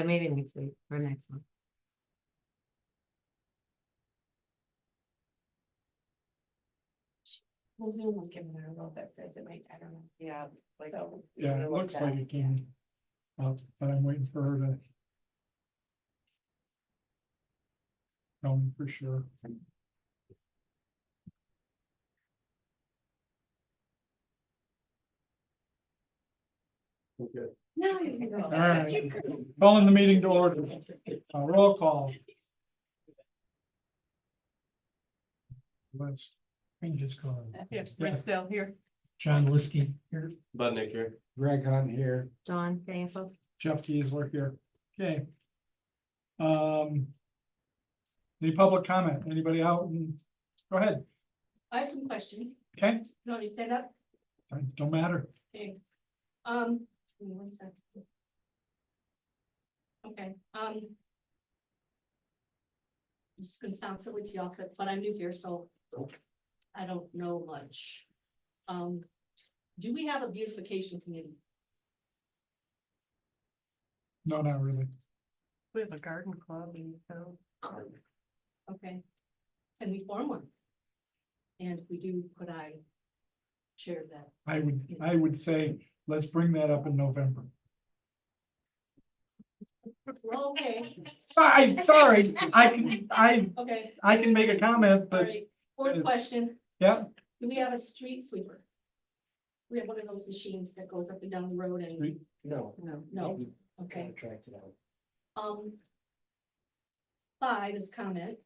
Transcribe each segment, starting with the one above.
maybe next week or next month. Well, Zoom was giving her a little bit, because it might, I don't know. Yeah, like. So, Yeah, it looks like it came. But I'm waiting for her to. Tell me for sure. Okay. no, you can go. All right, calling the meeting to order. Roll call. Let's, we can just go. Yes, Yeah. still here. John Liskey here, Budnick here. Greg Hunt here, Dawn, Danforth. Jeff Kiesler here. Okay. Any public comment? Anybody out? Go ahead. I have some questions. Okay, You want me to stand up? don't matter. Okay. Give me 1 second. Okay, this is gonna sound silly to y'all, but I'm new here, so I don't know much. Do we have a beautification committee? No, not really. We have a garden club in town. Okay. Can we form one? And if we do, could I share that? I would say, let's bring that up in November. Well, okay, Sorry, okay, I can make a comment, all but right. Fourth question, yeah, do we have a street sweeper? We have one of those machines that goes up and down the road and, Street- No. no, okay. Contracted out. 5 is comment.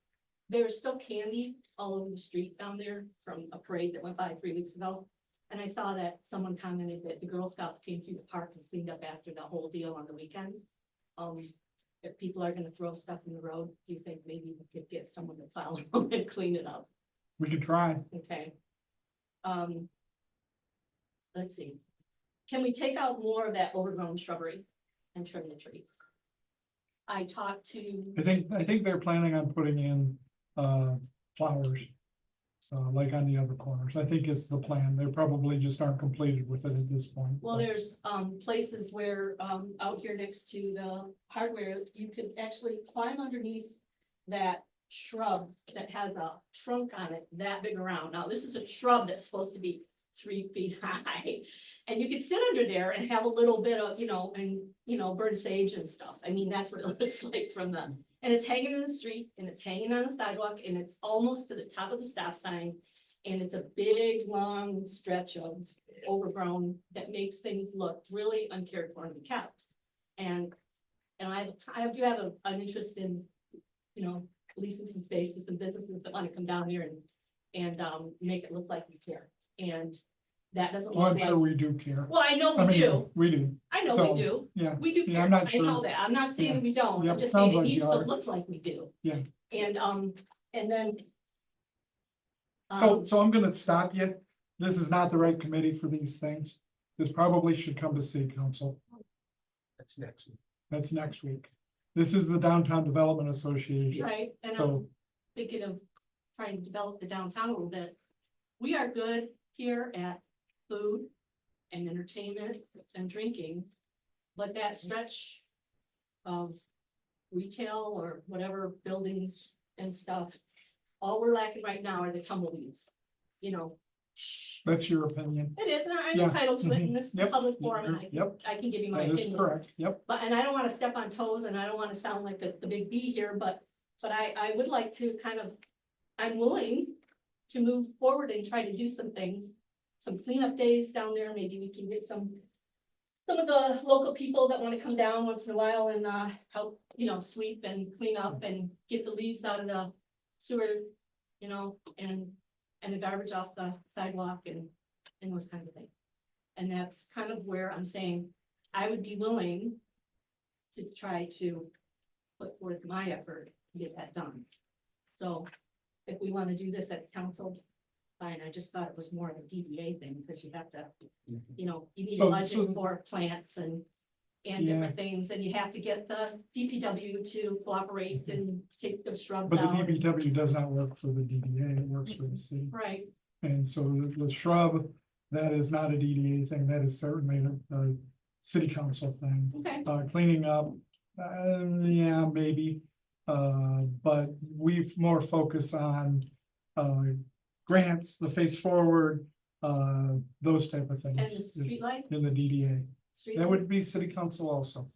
There's still candy all over the street down there from a parade that went by 3 weeks ago. And I saw that someone commented that the Girl Scouts came through the park and cleaned up after the whole deal on the weekend. If people are gonna throw stuff in the road, do you think maybe we could get someone to plow and clean it up? we could try. Okay. Let's see. Can we take out more of that overgrown shrubbery and trim the trees? I talked to. I think they're planning on putting in flowers. Like on the other corners. I think it's the plan. They probably just aren't completed with it at this point. Well, but- there's places where out here next to the hardware, you could actually climb underneath that shrub that has a trunk on it that big around. Now, this is a shrub that's supposed to be 3 feet high. And you could sit under there and have a little bit of, burn sage and stuff. I mean, that's what it looks like from the, and it's hanging in the street and it's hanging on the sidewalk and it's almost to the top of the stop sign. And it's a big, long stretch of overgrown that makes things look really uncared for and kept. And I do have an interest in, leasing some space to some businesses that want to come down here and make it look like we care. And that doesn't Well, I'm look sure like, we do care. well, I know I we mean, do. We do, I know so, we do. yeah. We do Yeah, care. I'm not I know sure. that. I'm not saying Yeah. we don't. Yeah, I'm just sounds saying it like needs you to are. look like we do. Yeah. And then. So I'm gonna stop you. This is not the right committee for these things. This probably should come to city council. That's next. That's next week. This is the Downtown Development Association. Right, and I'm So, thinking of trying to develop the downtown a little bit. We are good here at food and entertainment and drinking. But that stretch of retail or whatever buildings and stuff, all we're lacking right now are the tumbleweeds. that's your opinion. It is, and I'm Yeah, entitled to it, mhm, and this is a yep, public forum, and yep, I can give you my That is opinion. correct. Yep. But, and I don't wanna step on toes, and I don't wanna sound like the big B here, but I would like to I'm willing to move forward and try to do some things. Some cleanup days down there, maybe we can get some of the local people that wanna come down once in a while and, help, sweep and clean up and get the leaves out of the sewer, and the garbage off the sidewalk and those kinds of things. And that's kind of where I'm saying I would be willing to try to put forth my effort to get that done. So if we want to do this at the council, fine. I just thought it was more of a DDA thing because you have to, you need a So- budget so- for plants and Yeah. different things, and you have to get the DPW to cooperate and take the shrubs But the out. DPW does not work for the DDA, it works for the city. Right, And so the shrub, that is not a DDA thing, that is certainly a city council thing. okay, Cleaning up Yeah, maybe, but we've more focus on, grants, the face forward, those type of And the things. streetlights? In the DDA, that Streetlights? would be city council also.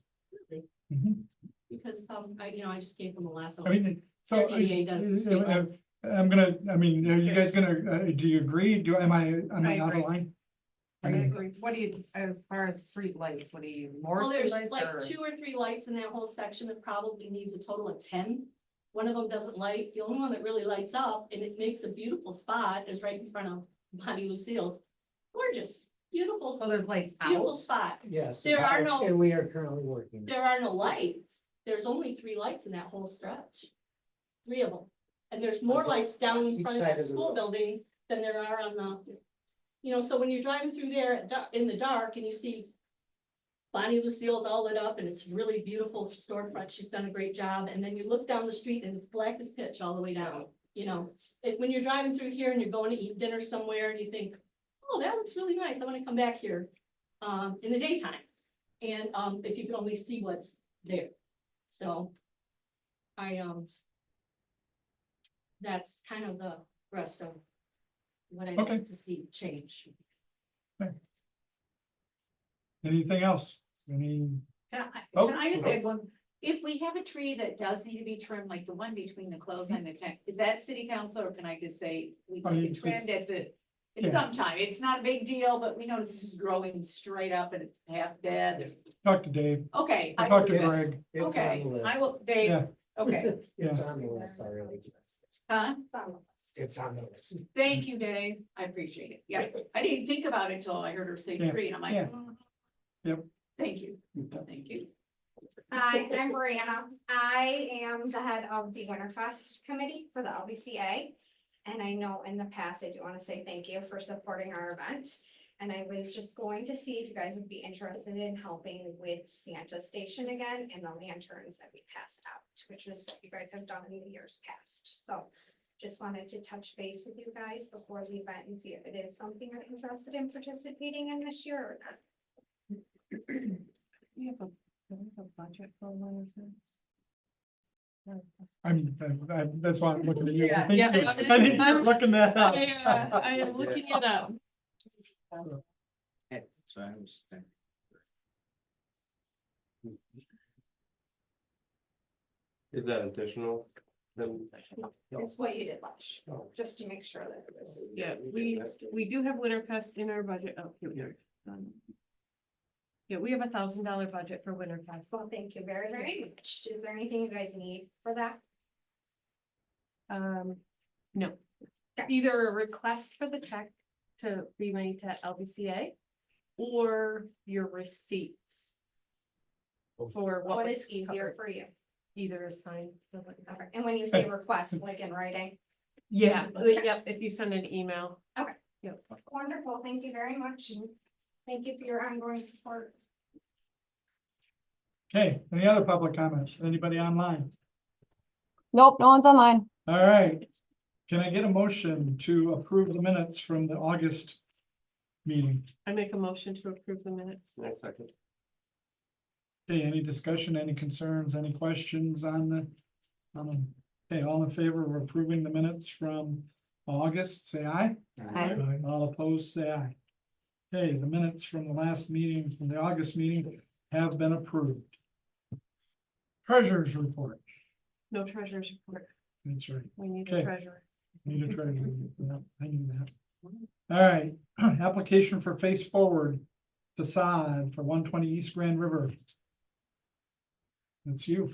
Really? Mhm. Because, I just gave them a last I one. mean, so. Their DDA does the streetlights. I'm gonna, I mean, are you guys gonna, do you agree? Am I out of agree. line? I agree. What do you, as far as street lights, what do you, more Well, there's street lights like or? 2 or 3 lights in that whole section that probably needs a total of 10. One of them doesn't light. The only one that really lights up and it makes a beautiful spot is right in front of Bonnie Lucille's. Gorgeous, beautiful, So there's lights beautiful out? spot. Yes. There are no- And we are currently working. There are no lights. There's only 3 lights in that whole stretch. 3 of them. And there's more On lights down in each front of side that of the school road. building than there are on the, so when you're driving through there in the dark and you see Bonnie Lucille's all lit up and it's really beautiful storefront. She's done a great job. And then you look down the street and it's black as pitch all the way down, When you're driving through here and you're going to eat dinner somewhere and you think, oh, that looks really nice. I want to come back here, in the daytime. And, if you can only see what's there. So that's kind of the rest of what I'd Okay. like to see change. Anything else? Any, Oh, Can I just okay. add one? If we have a tree that does need to be trimmed, like the one between the clothesline, is that city council, or can I just say we Oh, like you it trimmed at the? Yeah. At some time, it's not a big deal, but we know it's just growing straight up and it's half dead, there's, talk to Dave, okay. I I talked to will- Yes, Greg, It's on Okay, the list. I will, Dave, Yeah. okay, It's on the list already. huh? It's on the list. Thank you, Dave, I appreciate it, yeah, I didn't think about it till I heard her say Yeah, tree, and I'm like. yeah. "Mm." Yep. Thank you, thank you. Hi, I'm Brianna. I am the head of the Winterfest Committee for the LBCA. And I know in the past, I do want to say thank you for supporting our event. And I was just going to see if you guys would be interested in helping with Santa Station again and the lanterns that we passed out, which is what you guys have done in the years past. So just wanted to touch base with you guys before the event and see if it is something you're interested in participating in this year or not. We have a budget for one of that's why I'm looking at you. I Yeah, think yeah. I think you're looking that up. Yeah, I am looking it up. That's what I was thinking. Is that additional? Then It's what you did last, year, Oh. just to make sure that it was. Yeah, we do have Winterfest in our budget. Oh, here we are. Yeah, we have $1,000 budget for Winterfest. So thank you very, very much. Is there anything you guys need for that? No. Either a request for the check to be made to LBCA or your receipts. For what What was is easier covered. for you? Either is fine. Doesn't matter. Okay, and when you say request, like in writing? Yeah, Okay. yep, if you send an email. Wonderful, thank you very much. Thank you for your ongoing support. Okay, any other public comments? Anybody online? Nope, no one's online. All right. Can I get a motion to approve the minutes from the August meeting? I make a motion to approve the minutes. next second. Okay, any discussion, any concerns, any questions on the? Okay, all in favor of approving the minutes from August, say aye. Aye. All opposed, say aye. Okay, the minutes from the last meeting, from the August meeting have been approved. Treasurer's report, No treasurer's report. that's right. We need Okay. a treasurer. Need a treasurer. Yeah, I knew that. All right, application for face forward facade for 120 East Grand River. That's you.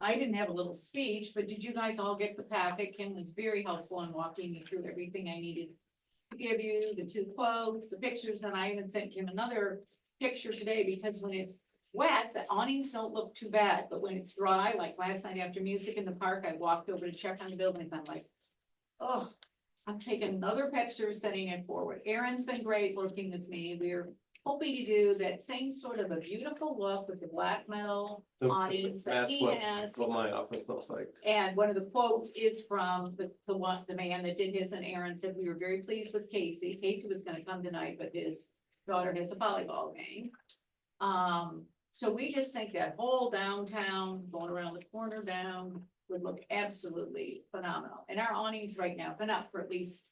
I didn't have a little speech, but did you guys all get the packet? Kim was very helpful in walking me through everything I needed to give you, the 2 quotes, the pictures, and I even sent Kim another picture today, because when it's wet, the awnings don't look too bad, but when it's dry, like last night after music in the park, I walked over to check on the buildings, I'm like, oh, I'm taking another picture, sending it forward. Aaron's been great working with me. We're hoping to do that same sort of a beautiful look with the black metal awnings that That's he what, has. what my office looks like. And one of the quotes is from the man that did his, and Aaron said, we were very pleased with Casey. Casey was gonna come tonight, but his daughter has a volleyball game. So we just think that whole downtown, going around the corner down, would look absolutely phenomenal. And our awnings right now have been up for at least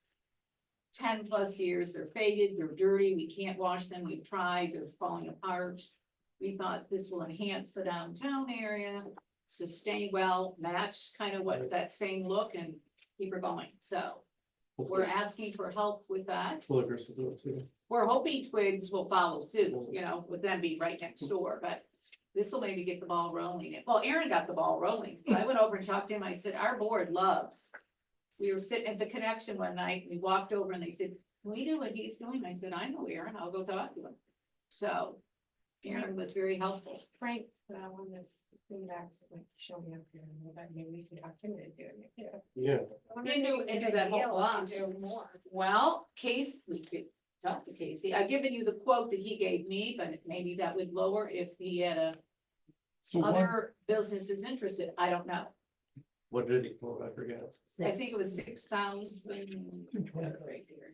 10+ years. They're faded, they're dirty, we can't wash them, we've tried, they're falling apart. We thought this will enhance the downtown area, sustain well, match kind of what that same look and keep her going. So we're asking for help with that. Flickers will do it too. We're hoping Twigs will follow suit, you know, with them being right next door, but this will maybe get the ball rolling. Well, Aaron got the ball rolling. So I went over and talked to him. I said, our board loves. We were sitting at the connection one night, we walked over and they said, can we do what he's doing? I said, I know Aaron, I'll go talk to him. So Aaron was very helpful. Frank, that one that's in back, so like, show me up here, and that maybe we can talk to him into doing it. Yeah, Into that whole lot. Well, Casey, we could talk to Casey. I've given you the quote that he gave me, but maybe that would lower if he had So one, other businesses interested. I don't know. what did he quote? I forget. I think it was 6,000. Right there.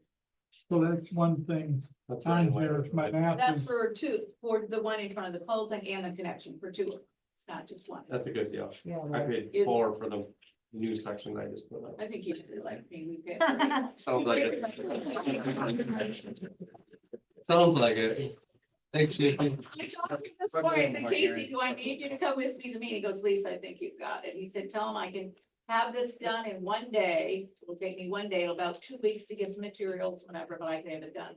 so that's one thing That's right on in my here, if my math That's is, for two, for the one in front of the closing and the connection for two. It's not just one. That's a good deal. Yeah. I paid Is- 4 for the new section I just put up. I think you should like me. We paid. Sounds like it. Sounds like it. Thanks, Casey. I talked this morning, to Casey, do I need you to come with me to the meeting? He goes, Lisa, I think you've got it. He said, tell him I can have this done in one day. It'll take me one day, about 2 weeks to get the materials, whatever, but I can have it done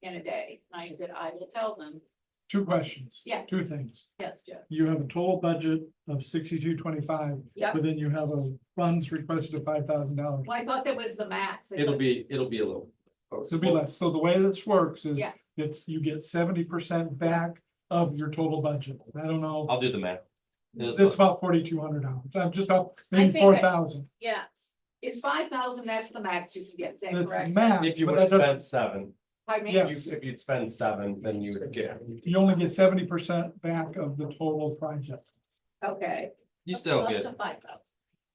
in a day. And I said, I will tell them. two questions. Yeah. Two things. Yes, Jeff. You have a total budget of 6225, Yep. but then you have a funds requested of $5,000. Well, I thought that was the max. I It'll thought- be a little. It'll be less. So the way this works is Yeah. you get 70% back of your total budget. I don't know. I'll do the math. It's about $4,200. I'm just about I maybe think 4,000. Yes. It's 5,000. That's the max you can get. Is that That's correct? max. If you but would have that doesn't- spent 7, Pardon me? Yeah. if you'd spend 7, then you would get. You only get 70% back of the total project. Okay. You still Up get. to 5,000.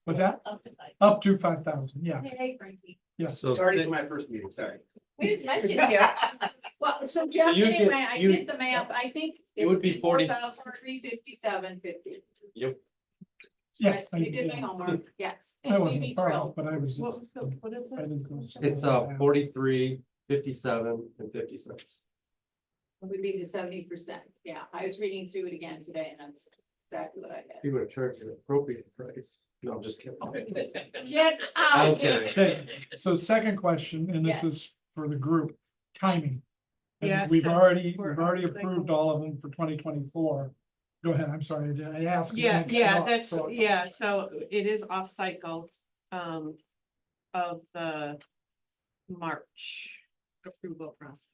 What's that? Up to 5,000. Up to 5,000, yeah, Hey, Frankie. yes. So Starting my first meeting, sorry. We just mentioned you. Well, so Jeff, you get- anyway, I you- did the math. I think. It would be 40. 4,357.50. Yep. Yeah. You did my homework, yes. I We'd wasn't be far thrilled. off, but I was What just. was the, what is I it? didn't go slow. It's 43, 57, and 50 cents. It would be the 70%. Yeah, I was reading through it again today and that's exactly what I had. You would have charged an appropriate price. No, I'm just kidding. Get I'm out. kidding. Okay, so second question, and this Yes. is for the group, timing. And Yeah, We've so already we're approved all of them for 2024. Go ahead, I'm sorry, did I asked. Yeah, and I cut yeah, off, that's, so- yeah, so it is off cycle, of the March approval process.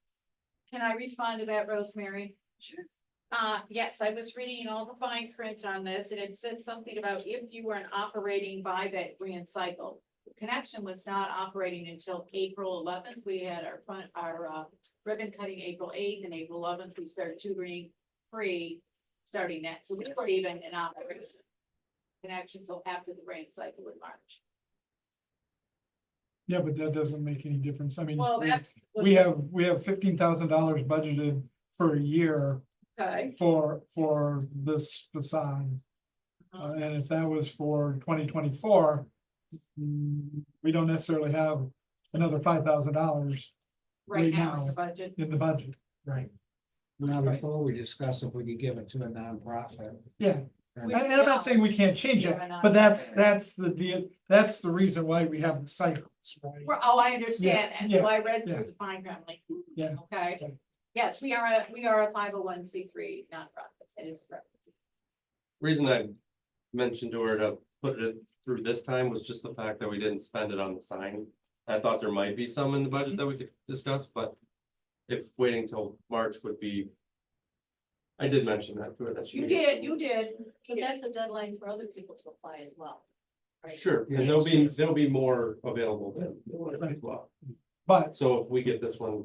Can I respond to that, Rosemary? Sure. Yes, I was reading all the fine print on this and it said something about if you weren't operating by that grand cycle. The connection was not operating until April 11th. We had our ribbon cutting April 8th and April 11th. We started tutoring free starting that. So we weren't even in operation. Connection till after the rain cycle in March. Yeah, but that doesn't make any difference. I mean, Well, that's. we have $15,000 budgeted for a year Okay. for this facade. And if that was for 2024, we don't necessarily have another $5,000 Right right now in now. the budget. in the budget. Right. Now, before we discuss if we could give it to a nonprofit. Yeah, and- and I'm not saying we can't change it, but that's the deal, that's the reason why we have the cycles, right? Oh, I understand. And so I read yeah. through the fine print, I'm like, Yeah. okay. Yeah. Yes, we are a 501c3 nonprofit. That is correct. Reason I mentioned to her to put it through this time was just the fact that we didn't spend it on the sign. I thought there might be some in the budget that we could discuss, but if waiting till March would be. I did mention that to her. That she. You did. But that's a deadline for other people to apply as well. Right? Sure, and there'll be more available then as well. But So if we get this one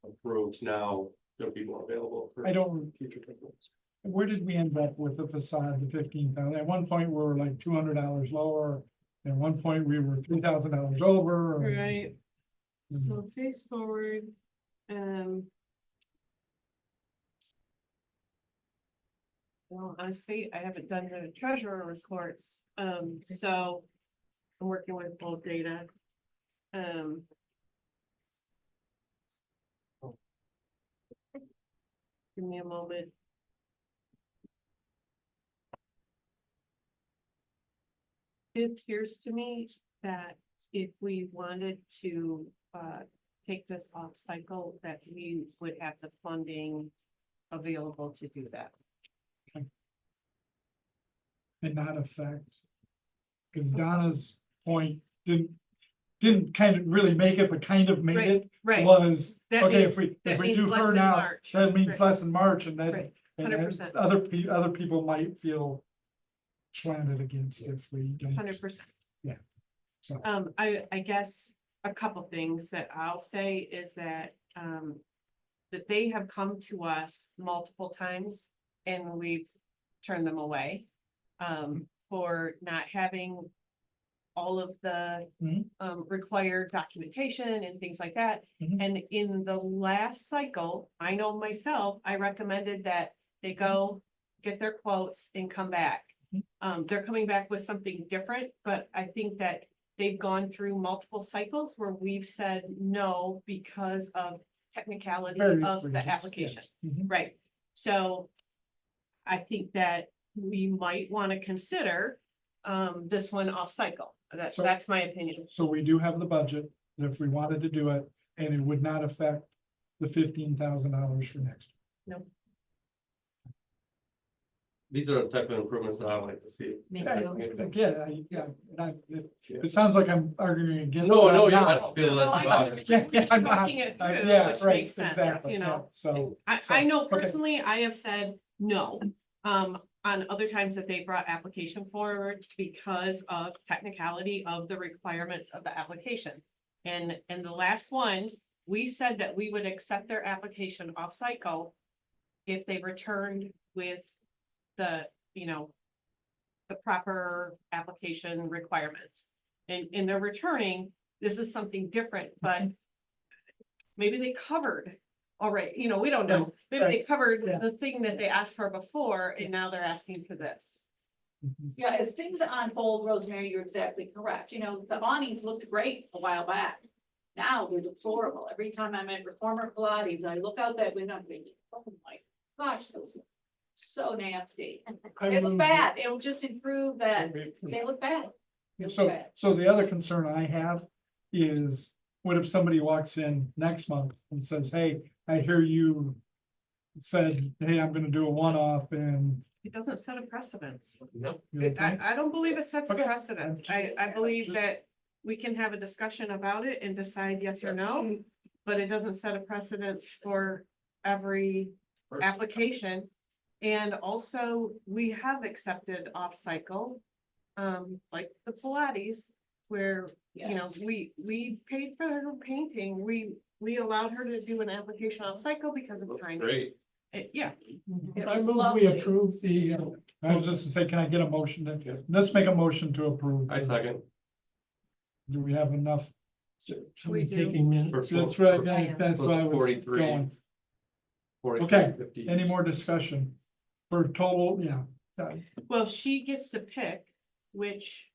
approved now, there'll be more available for I don't, future things. where did we end up with the facade, the 15,000? At one point, we were like $200 lower. At one point, we were $3,000 over. or- Right. So face forward, Well, honestly, I haven't done the treasurer reports, so I'm working with old data. Um. Give me a moment. It appears to me that if we wanted to, take this off cycle, that we would have the funding available to do that. And not affect. Because Donna's point didn't kind of really make it, but kind of made it. Right, Was, That okay, means- if that we means do less her in now, March. that means Right. less in March, and then. Right, and then 100%. Other people might feel slanted against if we don't. 100%. So, I guess a couple things that I'll say is that, that they have come to us multiple times and we've turned them away. For not having all of the, Mhm. required documentation and things like that. Mhm. And in the last cycle, I know myself, I recommended that they go get their quotes and come back. They're coming back with something different, but I think that they've gone through multiple cycles where we've said no because of technicality various of the reasons, application. yes. Mhm. Right, so I think that we might want to consider this one off cycle. So- That's my opinion. So we do have the budget, if we wanted to do it, and it would not affect the $15,000 for next. These are the type of improvements that I would like to see. Me Yeah, too. Again, it sounds like I'm arguing against. No, it. no, I'm I not. don't feel No, I know. that. Yeah, We're just I'm not. talking it through, Yeah, which right, makes sense, exactly, you know. yeah, so. I know okay. personally, I have said no, on other times that they brought application forward because of technicality of the requirements of the application. And the last one, we said that we would accept their application off cycle if they returned with the, the proper application requirements. And they're returning, this is something different, but maybe they covered already, we don't know. Maybe they covered Yeah. the thing that they asked for before, and now they're asking for this. Mhm. Yeah, as things unfold, Rosemary, you're exactly correct. You know, the awnings looked great a while back. Now they're deplorable. Every time I'm at Reformer Pilates, I look out that window and think, oh my gosh, those look so nasty. They look bad. It'll just improve that. They look bad. They look So, bad. so the other concern I have is, what if somebody walks in next month and says, hey, I hear you said, hey, I'm gonna do a one-off and. It doesn't set a precedence. you know, I don't believe it sets a Okay. precedence. I believe that we can have a discussion about it and decide yes or no, but it doesn't set a precedence for every application. And also, we have accepted off-cycle, like the Pilates, where, Yes. we paid for her painting. We allowed her to do an application off-cycle because of Looks timing. great. Yeah, It I looks move we lovely. approve the, I was just to say, can I get a motion to, let's make a motion to approve. I second. Do we have enough? We do. Taking minutes. For- That's right, I am. that's why I was 43. going. 43, Okay, 50. Any more discussion? For total, yeah. well, she gets to pick which,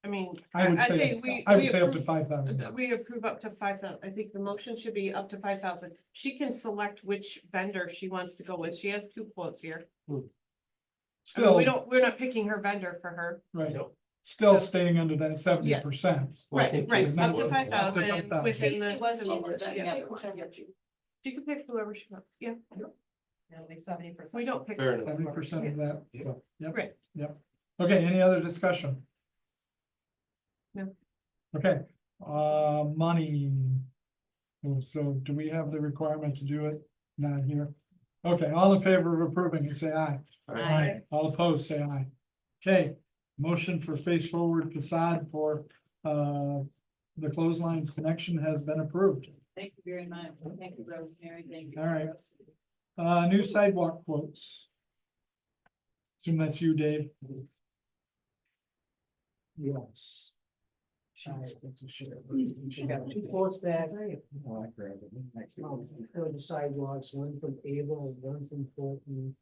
I mean, I would I say, think we. I would we say up to approve- 5,000. We approve up to 5,000. I think the motion should be up to 5,000. She can select which vendor she wants to go with. She has 2 quotes here. I mean, Still, we're not picking her vendor for her. right, still staying under that 70%. Well, I Right, think right, Casey up to was- 5,000 5,000. within Casey was the. lower than the Yeah. other one. She can pick whoever she wants. Yeah, Like 70%. we don't pick. Fair enough. 70% of that, so, yep. Right. Yep. Okay, any other discussion? No. Okay, money. So do we have the requirement to do it? Not here. Okay, all in favor of approving, and say aye. Aye. All opposed, say aye. Okay, motion for face forward facade for, the clotheslines connection has been approved. Thank you very much. Thank you, Rosemary. Thank you. All right. New sidewalk quotes. Assume that's you, Dave. Yes. She got 2 quotes back. For the sidewalks, one from Able, one from Fulton,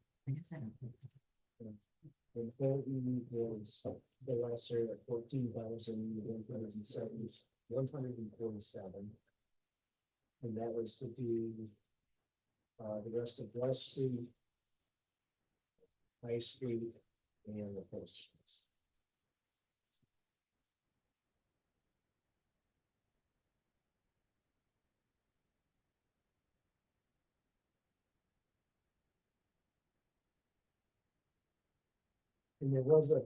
The voting was the lesser at 147. And that was to be the rest of West Street, High Street, and the post office. And there was a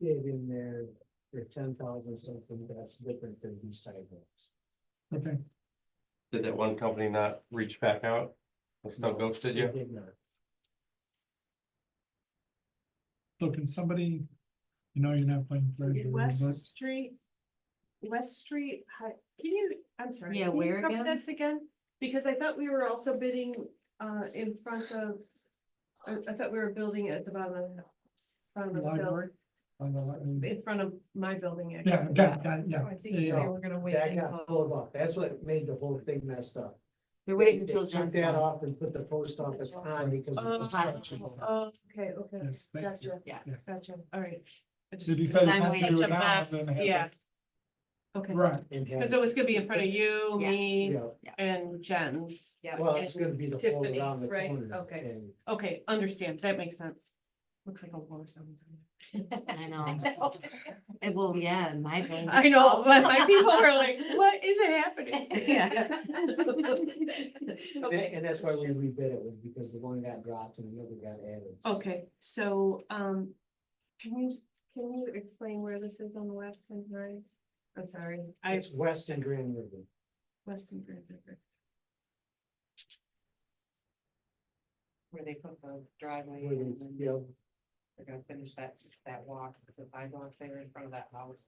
bid in there for 10,000 something, that's different than these sidewalks. Okay, Did that one company not reach back out? It still ghosted They you? did not. so can somebody, you're not playing treasurer, but West Street, can you, I'm sorry. Yeah, can you where cover again? This again, because I thought we were also bidding, in front of, I thought we were building at the bottom of the. Front of the building, library. on the- in front of my building. Yeah, actually. got it, yeah. I think Yeah, they yeah. were gonna wait That got until, pulled off, that's what made the whole thing messed up. they're waiting They until took Jen's that done. off and put the post office on because of the construction. Okay, okay, Yes, thank you. gotcha, Yeah. gotcha, all right. I just- Did he say I'm he wants to do Such it a now? mess, and then have yeah. it- Okay, Right, And because had, it was gonna be in front of you, Yeah. me, yeah, and Jen's. Yeah. well, it's gonna be the whole around Tiffany's, the right? corner. Okay. and Okay, understand, that makes sense. Looks like a war zone. I know. It will, yeah, in my opinion. I know, but my people are like, what is happening? Yeah. Okay, And that's why we rebid it, was because the one got dropped and the other got added. okay, so, can you explain where this is on the western side? I'm sorry, It's west and Grand River. Western Grand River. Where they put the driveway Where they- in and yeah. they're gonna finish that walk, the sidewalk there in front of that house.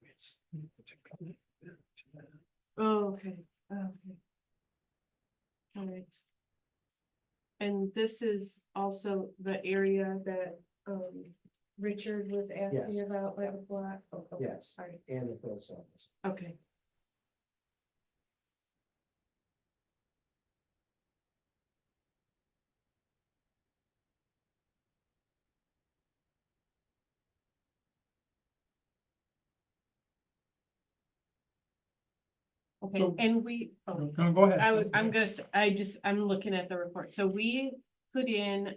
Oh, okay, okay. All right. And this is also the area that, Richard was asking Yes. about, like the block? Oh, okay, Yes. all right, And the post office. okay. Okay, So- and we, oh, go ahead. I'm gonna, I'm looking at the report, so we put in,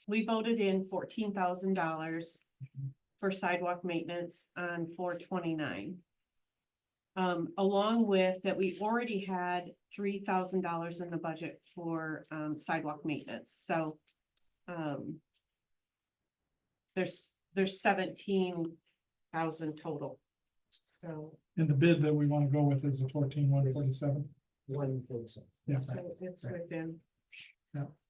we voted in $14,000 for sidewalk maintenance on 4/29. Along with that, we already had $3,000 in the budget for, sidewalk maintenance, so, there's 17,000 total. So, And the bid that we want to go with is the 14,147. 147. Yeah, so it's Right. within.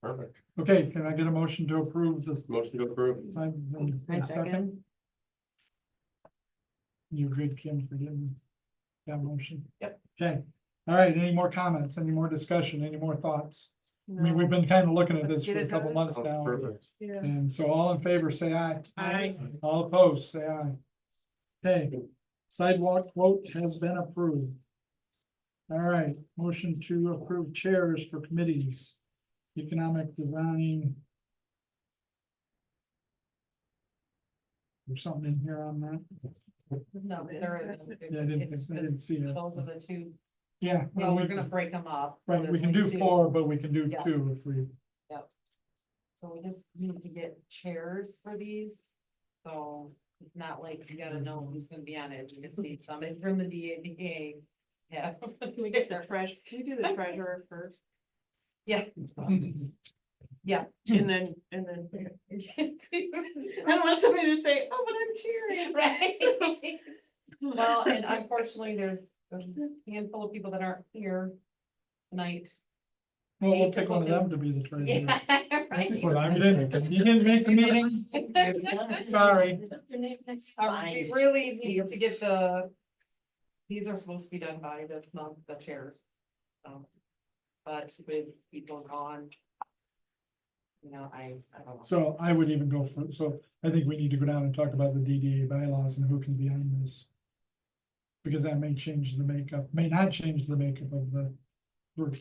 Perfect. okay, can I get a motion to approve this? Motion to approve. A second? You agreed, Kim, for giving that motion? Yep. Okay, all right, any more comments, any more discussion, any more thoughts? I mean, we've been kind of looking at this Let's for get a it couple done. months Oh, now, perfect. Yeah. and so all in favor, say aye. Aye. All opposed, say aye. Okay, sidewalk quote has been approved. All right, motion to approve chairs for committees, economic design. There's something in here on that? No, they're. Yeah, I didn't see it. Those are the two, Yeah. well, we're gonna break them up. Right, we can do There's like two. 4, but we can do Yeah. 2 if we, So we just need to get chairs for these. So it's not like you gotta know who's gonna be on it. You just need somebody from the DADA. Yeah. Can we get the can we do the treasurer first? Yeah, yeah. And then. I don't want somebody to say, oh, but I'm cheering. Right. Well, and unfortunately, there's a handful of people that aren't here tonight. well, we'll Need to pick one of look them to be the treasurer. Yeah, right. Well, I didn't, you didn't make the meeting? Sorry. We really need to get these are supposed to be done by this month, the chairs. But with people gone. I don't know. So I would even go for, so I think we need to go down and talk about the DDA bylaws and who can be on this. Because that may change the makeup, may not change the makeup of the group.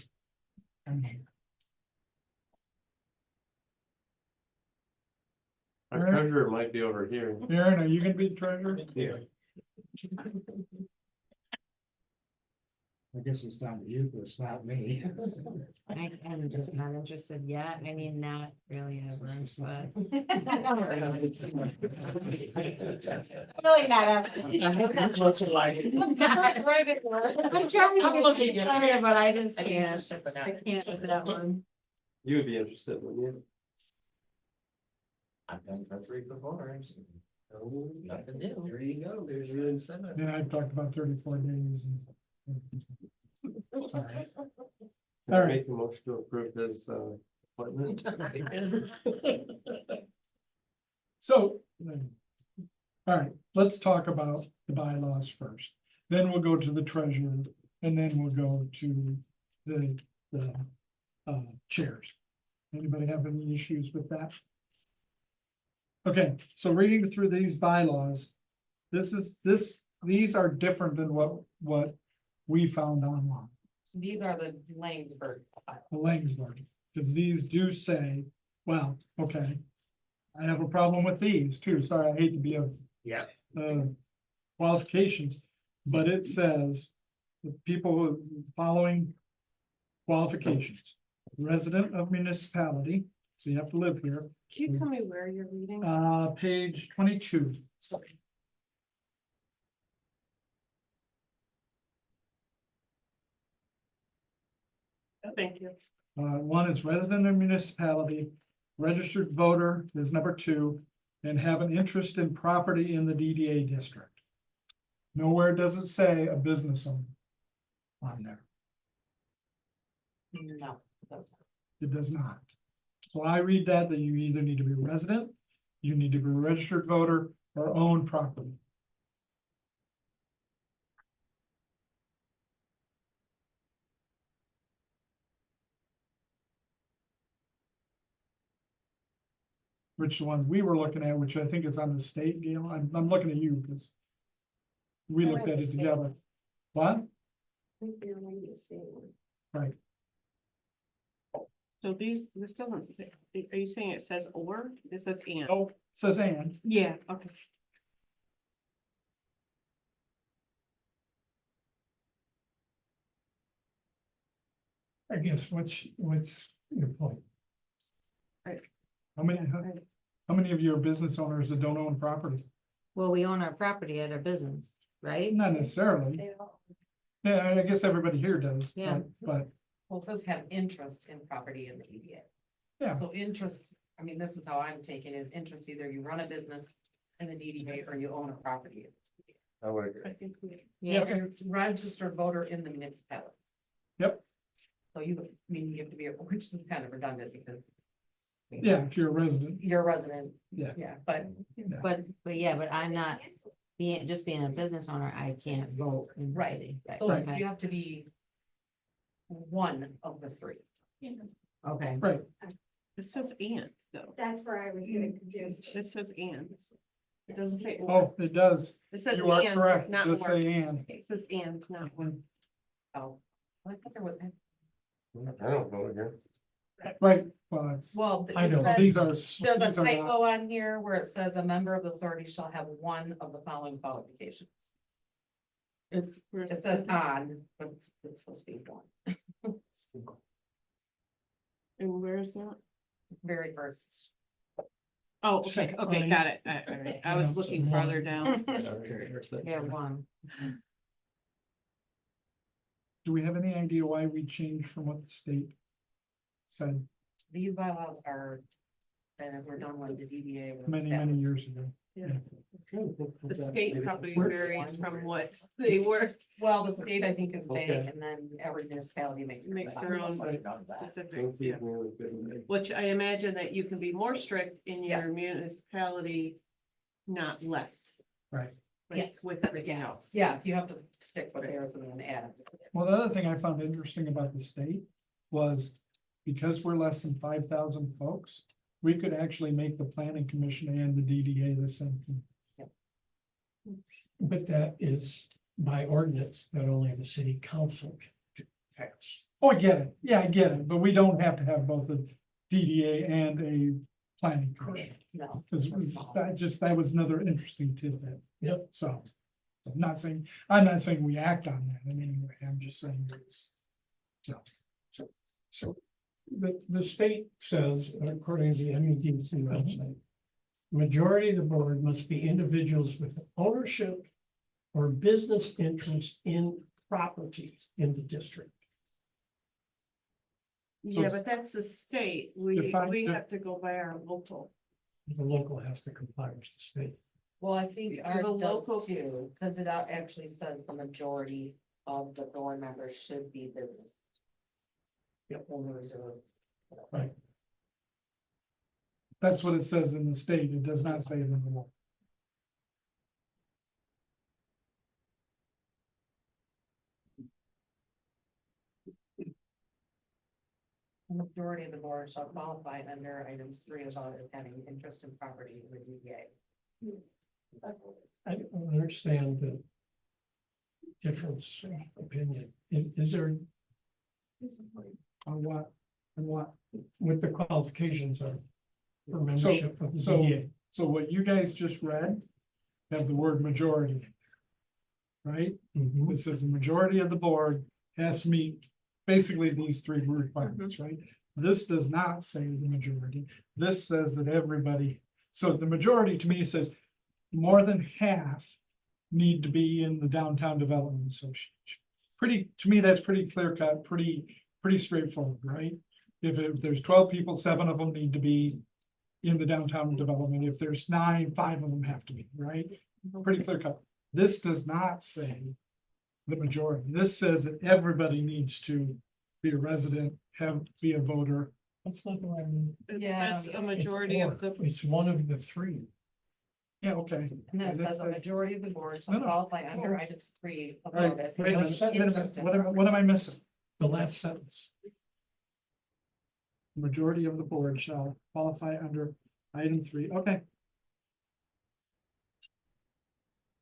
Our Alright. treasurer might be over here. Aaron, are you gonna be the treasurer? Yeah. I guess it's down to you, but it's not me. I'm just not interested yet. I mean, not really ever, but. Really not ever. That's what you like. I'm trying to look at it, but I just can't. I can't with that one. You would be interested, wouldn't you? I've done treasury before. So nothing new. There you go. There's your incentive. Yeah, I've talked about 34 days. It's all right. Can I make a motion to approve this appointment? So, all right, let's talk about the bylaws first. Then we'll go to the treasurer, and then we'll go to the chairs. Anybody have any issues with that? Okay, so reading through these bylaws, these are different than what we found online, These are the Laingsburg. the Laingsburg, because these do say, well, okay. I have a problem with these too, sorry, I hate to be a Yeah. qualifications, but it says the people following qualifications, resident of municipality, so you have to live here, Can you tell me where you're reading? page 22. Thank you. One is resident of municipality, registered voter is number 2, and have an interest in property in the DDA district. Nowhere does it say a business owner on there. No. It does not. So I read that you either need to be a resident, you need to be a registered voter, or own property. Which one we were looking at, which I think is on the state, Gail, I'm looking at you because we I looked read at the it state together. What? Right, So this doesn't say, are you saying it says or? It says and? oh, says and. Yeah, okay. I guess what's your point? How many of you are business owners that don't own property? Well, we own our property at our business, right? Not necessarily. Yeah, I guess everybody here does. Yeah. But, Well, it says have interest in property in the DDA. Yeah. So interest, I mean, this is how I'm taking it, interest, either you run a business in the DDA or you own a property. I would agree. I think we. Yeah, You're a registered voter in the municipality. Yep. So you, I mean, you have to be, which is kind of redundant because. yeah, if you're a resident, You're a resident. Yeah. Yeah, but but I'm not being a business owner, I can't vote in the Right. city. so Okay. you have to be one of the 3. Okay, right, It says and though. That's where I was getting confused. It says and. It doesn't say or. oh, it does. It says You are and, correct. It not does or. say and. It says and, not or. Oh. I thought there was, I don't know here. Right, well, it's, well. I it know, says- these are. There's these a are not- typo on here where it says a member of the authority shall have one of the following qualifications. It says on, but it's supposed to be one, And where is that? very first. Oh, okay, Second okay, line. got it. All right. I was looking farther down. yeah, one. Do we have any idea why we changed from what the state said These bylaws are, and we're done with the DDA. many years ago? The state probably varied from what they were, Well, the state, I think, is vague, Okay. and then every municipality makes. makes their own Don't specific, keep me with good. which I imagine that you can be more strict in Yeah. your municipality, not less. Right. Like Yes. with everything else. Yeah, so you have to stick with theirs and then add. Well, the other thing I found interesting about the state was because we're less than 5,000 folks, we could actually make the planning commission and the DDA the same. thing. But that is by ordinance that only the city council can pass. Oh, I get it. Yeah, I get it. But we don't have to have both a DDA and a planning commission. No. Because we're small. that was another interesting tidbit. Yep. So, I'm not saying we act on that in any way, I'm just saying it was. So the state says, according to the MEDC website, majority of the board must be individuals with ownership or business interest in property in the district. Yeah, but that's the state. We Define- have to go by our local. The local has to comply with the state. Well, I think The ours local- does too, because it actually says the majority of the board members should be business. Yep. Owners or. Right. That's what it says in the state, it does not say it in the law. The majority of the board shall qualify under items 3 about as having interest in property in the DDA. I don't understand the difference of opinion. Is there, On what, what the qualifications are for membership of the so- DDA? so what you guys just read, have the word majority. Right? Mhm. It says the majority of the board has to meet basically these three requirements, Mm-hmm. right? This does not say the majority. This says that everybody, so the majority to me says more than half need to be in the Downtown Development Association. To me, that's pretty clear cut, pretty straightforward, right? If there's 12 people, 7 of them need to be in the downtown development. If there's 9, 5 of them have to be, right? Pretty clear cut. This does not say the majority. This says that everybody needs to be a resident, be a voter. That's not the way I mean. It Yeah, says a majority of the. It's one of the three. Yeah, okay. And then it That says a majority of the board No, shall no. qualify under items 3 All right, about as wait a having minute, wait a minute. interest in What am I missing? The last sentence. Majority of the board shall qualify under item 3. Okay,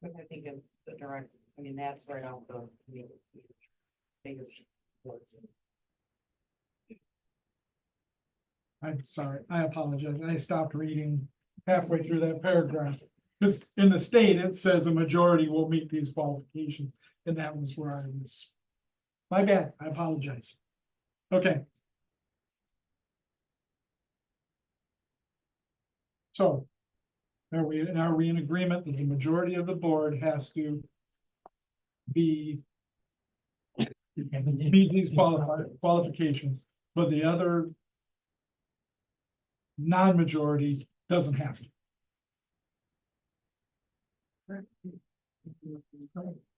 But I think it's the direct, I mean, that's right off the. Biggest. words. I'm sorry. I apologize. I stopped reading halfway through that paragraph. Because in the state, it says a majority will meet these qualifications, and that was where I was. My bad. I apologize. Okay. So. Are we in agreement that the majority of the board has to be, meet these qualifications, but the other non-majority doesn't have to?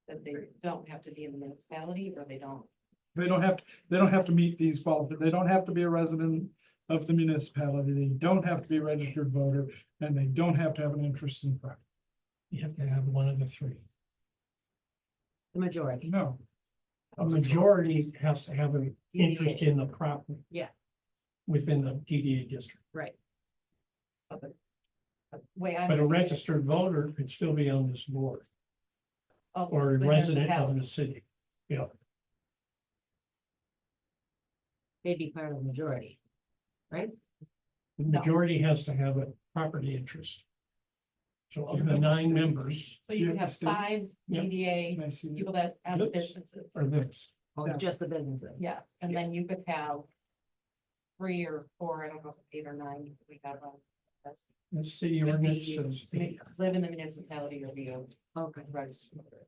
That they don't have to be in the municipality or they don't. They don't have to meet these qualifications. They don't have to be a resident of the municipality. They don't have to be a registered voter, and they don't have to have an interest in property. You have to have one of the three. The majority. No, A majority has to have an interest in the property. Yeah. Within the DDA district, Right. Way I'm. but a reading it, registered voter could still be on this board of or a the resident of municipality. the city. Yeah, They'd be part of the majority. Right? the majority has to have a property interest. So of the 9 members So you Yeah, could have the state- 5 Yep. DDA can I see? people that have Oops. businesses. are this. Oh, Yeah. just the businesses. Yes, and then you could have 3 or 4, I don't know, if it's 8 or 9, we have that's The city Would ordinance be- says. live in the municipality or be a Okay. registered voter.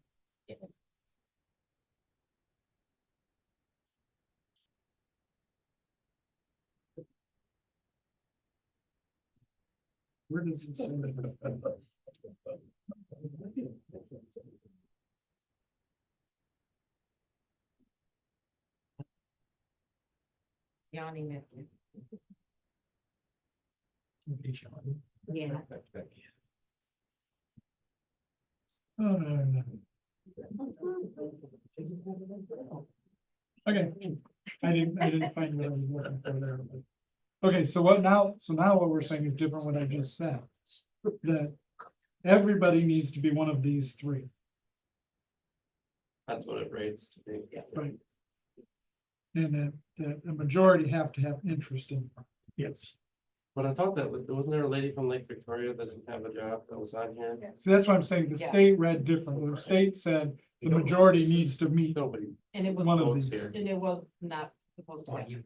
Where does it say that? Yanni Mickey. Yeah. Oh, no. Okay, I didn't find what I was looking for there. but- Okay, so now what we're saying is different what I just said. That everybody needs to be one of these 3, That's what it rates to be. right? And that the majority have to have interest in it. Yes. But I thought that, wasn't there a lady from Lake Victoria that didn't have a job that was on here? So that's what I'm saying, the Yeah. state read different, the state said the majority needs to meet Nobody And it was, one of votes these. here. and it was not supposed to. happen.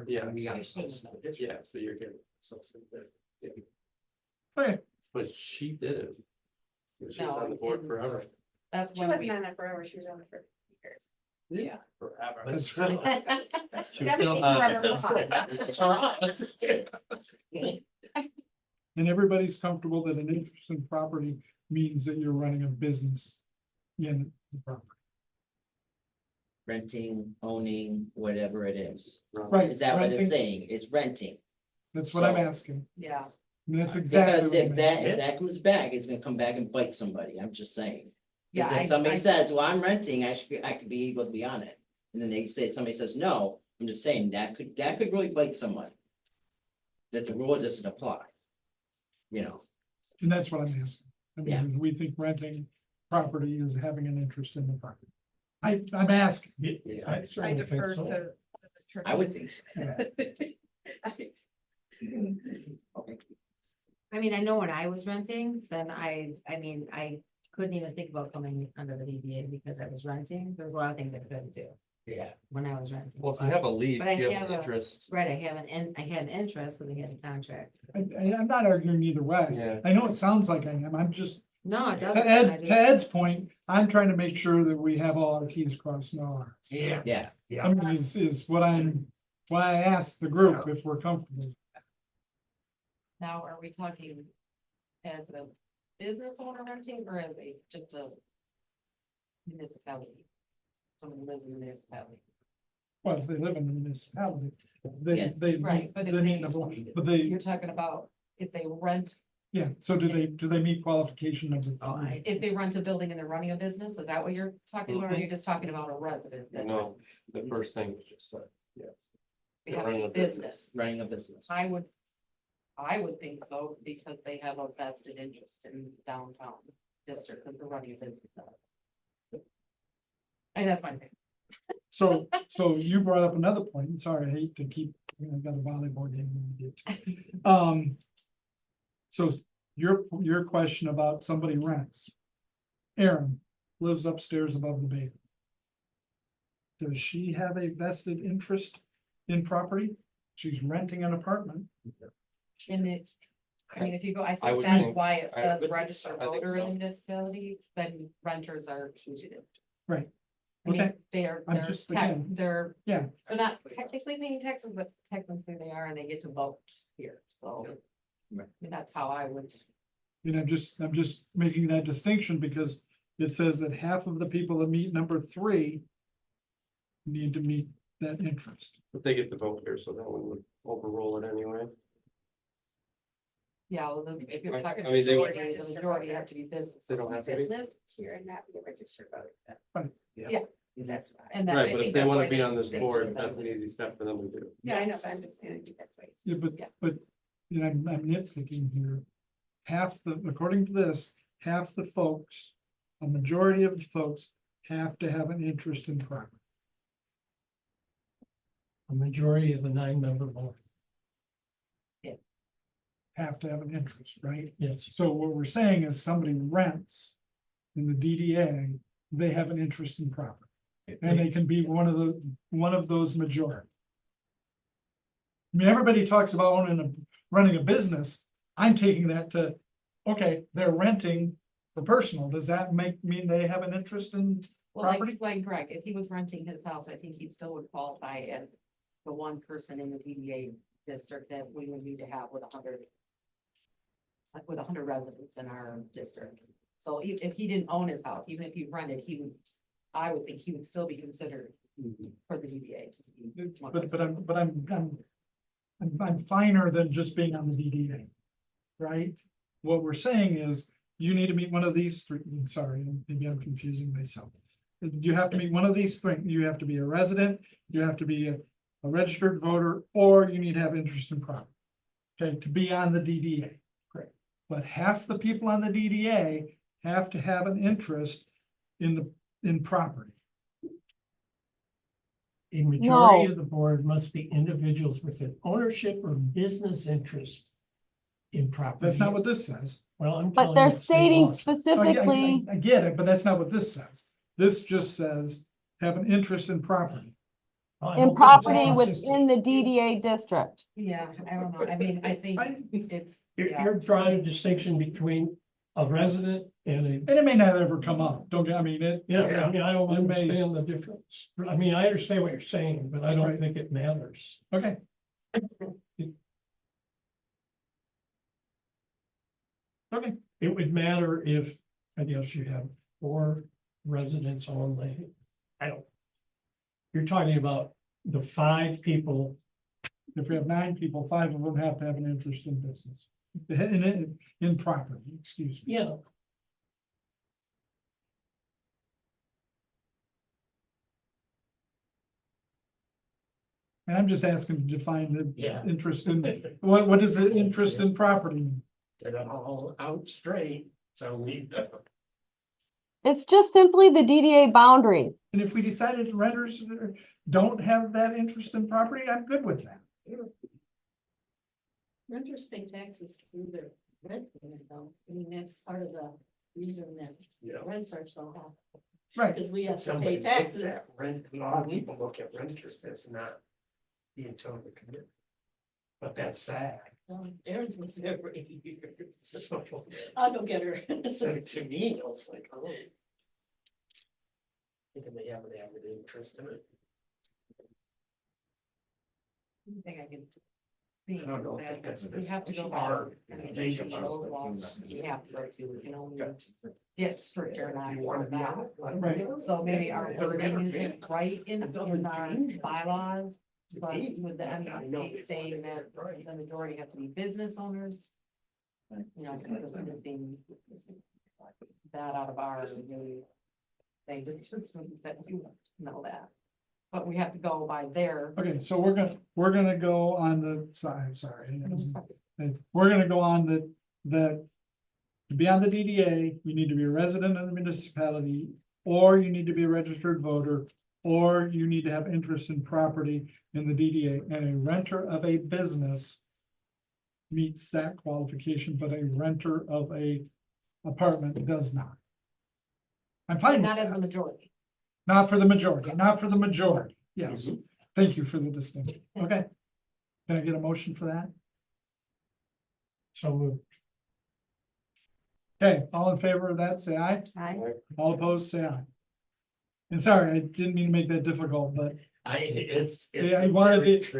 Yeah. Yeah. Yeah, so you're getting. Okay, But she did it. She was No, on the board and- forever. That's She when wasn't we, on there forever, she was on there for years. yeah. Forever. That's She was Definitely still on. forever. and everybody's comfortable that an interest in property means that you're running a business in the property. Renting, owning, whatever it is. Right, Is that what it's renting, saying? It's renting. that's what I'm So- asking, Yeah, and that's exactly. Because what if I'm that, asking. if that comes back, it's gonna come back and bite somebody. I'm just saying. yeah. Because if somebody says, well, I'm renting, I could be able to be on it. And then they say, somebody says, no, I'm just saying that could really bite someone. That the rule doesn't apply. You know, And that's what I'm asking. I Yeah. mean, we think renting property is having an interest in the property. I'm asking. I I certainly think defer so. to. I would think so. I mean, I know when I was renting, then I mean, I couldn't even think about coming under the DDA because I was renting. There was a lot of things I couldn't do. Yeah. When I was renting. Well, if you have a lease, But I you have have an a- interest. Right, I had an interest because I had a contract. I'm not arguing either way. Yeah. I know it sounds like I am. I'm just, No, it to doesn't. I Ed's, just- to Ed's point, I'm trying to make sure that we have all our T's crossed and all our I's. Yeah, I mean, is why I asked the group if we're comfortable. Now, are we talking as a business owner renting or as a, just a municipality? Someone who lives in the municipality. Well, if they live in the municipality, Yeah. they. Right, but if they they- need to- But they, You're talking about if they rent, yeah, so do they meet qualification number Oh, I three? if they rent a building and they're running a business, is that what you're talking about? Or are you just talking about a resident? that No, rents? the first thing was just said, yes. They They're have running a a business. business. running a business. I would think so, because they have a vested interest in downtown district, because they're running a business. And that's my thing. So you brought up another point. Sorry, I hate to keep, I got a volleyball game. to get to. So your question about somebody rents. Erin lives upstairs above the basement. Does she have a vested interest in property? She's renting an apartment. And it, I mean, if you go, I I think would that's think- why it I says would- registered I think voter in so. the municipality, then renters are fugitive. Right. I mean, Okay. they're, I'm just, again, they're, yeah. they're not technically paying taxes, but technically they are, and they get to vote here, so. Right. I mean, that's how I would, You know, I'm just making that distinction because it says that half of the people that meet number 3 need to meet that interest. But they get to vote here, so that one would overrule it anyway. yeah, well, if you're I talking mean, they would- majority, the majority have to be business. They don't have to To be. live here and not be a registered voter. That's why. And that- Right, I but think if they that's wanna why be on this they board, should that's have an easy step for them to do. Yeah, I know, but I'm just saying, I think that's why. Yeah, Yeah. but, you know, I'm nitpicking here. According to this, half the folks, a majority of the folks have to have an interest in property. A majority of the 9-member board, Have to have an interest, right? yes. So what we're saying is somebody rents in the DDA, they have an interest in property. And they can be one of those majority. I mean, everybody talks about running a business. I'm taking that to, okay, they're renting for personal. Does that mean they have an interest in Well, property? like Greg, if he was renting his house, I think he still would qualify as the one person in the DDA district that we would need to have with 100. Like with 100 residents in our district. So if he didn't own his house, even if he rented, I would think he would still be considered for the DDA to be. one person. But I'm finer than just being on the DDA. Right? What we're saying is you need to meet one of these 3. Sorry, maybe I'm confusing myself. You have to meet one of these 3. You have to be a resident, you have to be a registered voter, or you need to have interest in property. Okay, to be on the DDA. Great. But half the people on the DDA have to have an interest in property. A majority No. of the board must be individuals with an ownership or business interest in property. That's not what this says. Well, I'm But telling they're you what state stating law says. So I specifically, I get it, but that's not what this says. This just says have an interest in property. I in don't think it's property inconsistent. within the DDA district. Yeah, I don't know. I mean, I think it's, yeah. You're drawing a distinction between a resident and a, And it may not ever come up. Don't get, I mean, it. yeah, I mean, I don't It may- understand the difference. I mean, I understand what you're saying, but I don't Right. think it matters. Okay. Okay, It would matter if, I guess you have 4 residents only. I don't. You're talking about the 5 people. if we have 9 people, 5 of them have to have an interest in business. In property, excuse me. Yeah. And I'm just asking to define the Yeah. interest in, what is the interest in property? mean? Get it all out straight, so we. It's just simply the DDA boundaries. And if we decided renters don't have that interest in property, I'm good with that. Renters pay taxes through their rent payment though. I mean, that's part of the reason that rents are so high. Right. Because we have to pay taxes. Rent, a lot of people look at renters as not being totally committed. But that's sad. Aaron's lived there for 80 years. I don't get her. So to me, it was like, oh. Thinking they have an interest in it. I think I can. think I don't that think that's We this have to go hard. back and change those laws. We have to, you know, get stricter and I want that. Right. So maybe our wording isn't right in our bylaws, but with the MUC saying that the majority have to be business owners. You know, so this is missing that out of our really. They just that you know that. But we have to go by their. Okay, so we're gonna go on the, sorry. We're gonna go on that to be on the DDA, you need to be a resident of the municipality, or you need to be a registered voter, or you need to have interest in property in the DDA, and a renter of a business meets that qualification, but a renter of a apartment does not. I'm fine with Not as that. a majority. Not for the majority, not for the majority. Yes, thank you for the distinction. Okay. Can I get a motion for that? So moved. Okay, all in favor of that, say aye. All opposed, say aye. And sorry, I didn't mean to make that difficult, but I wanted it,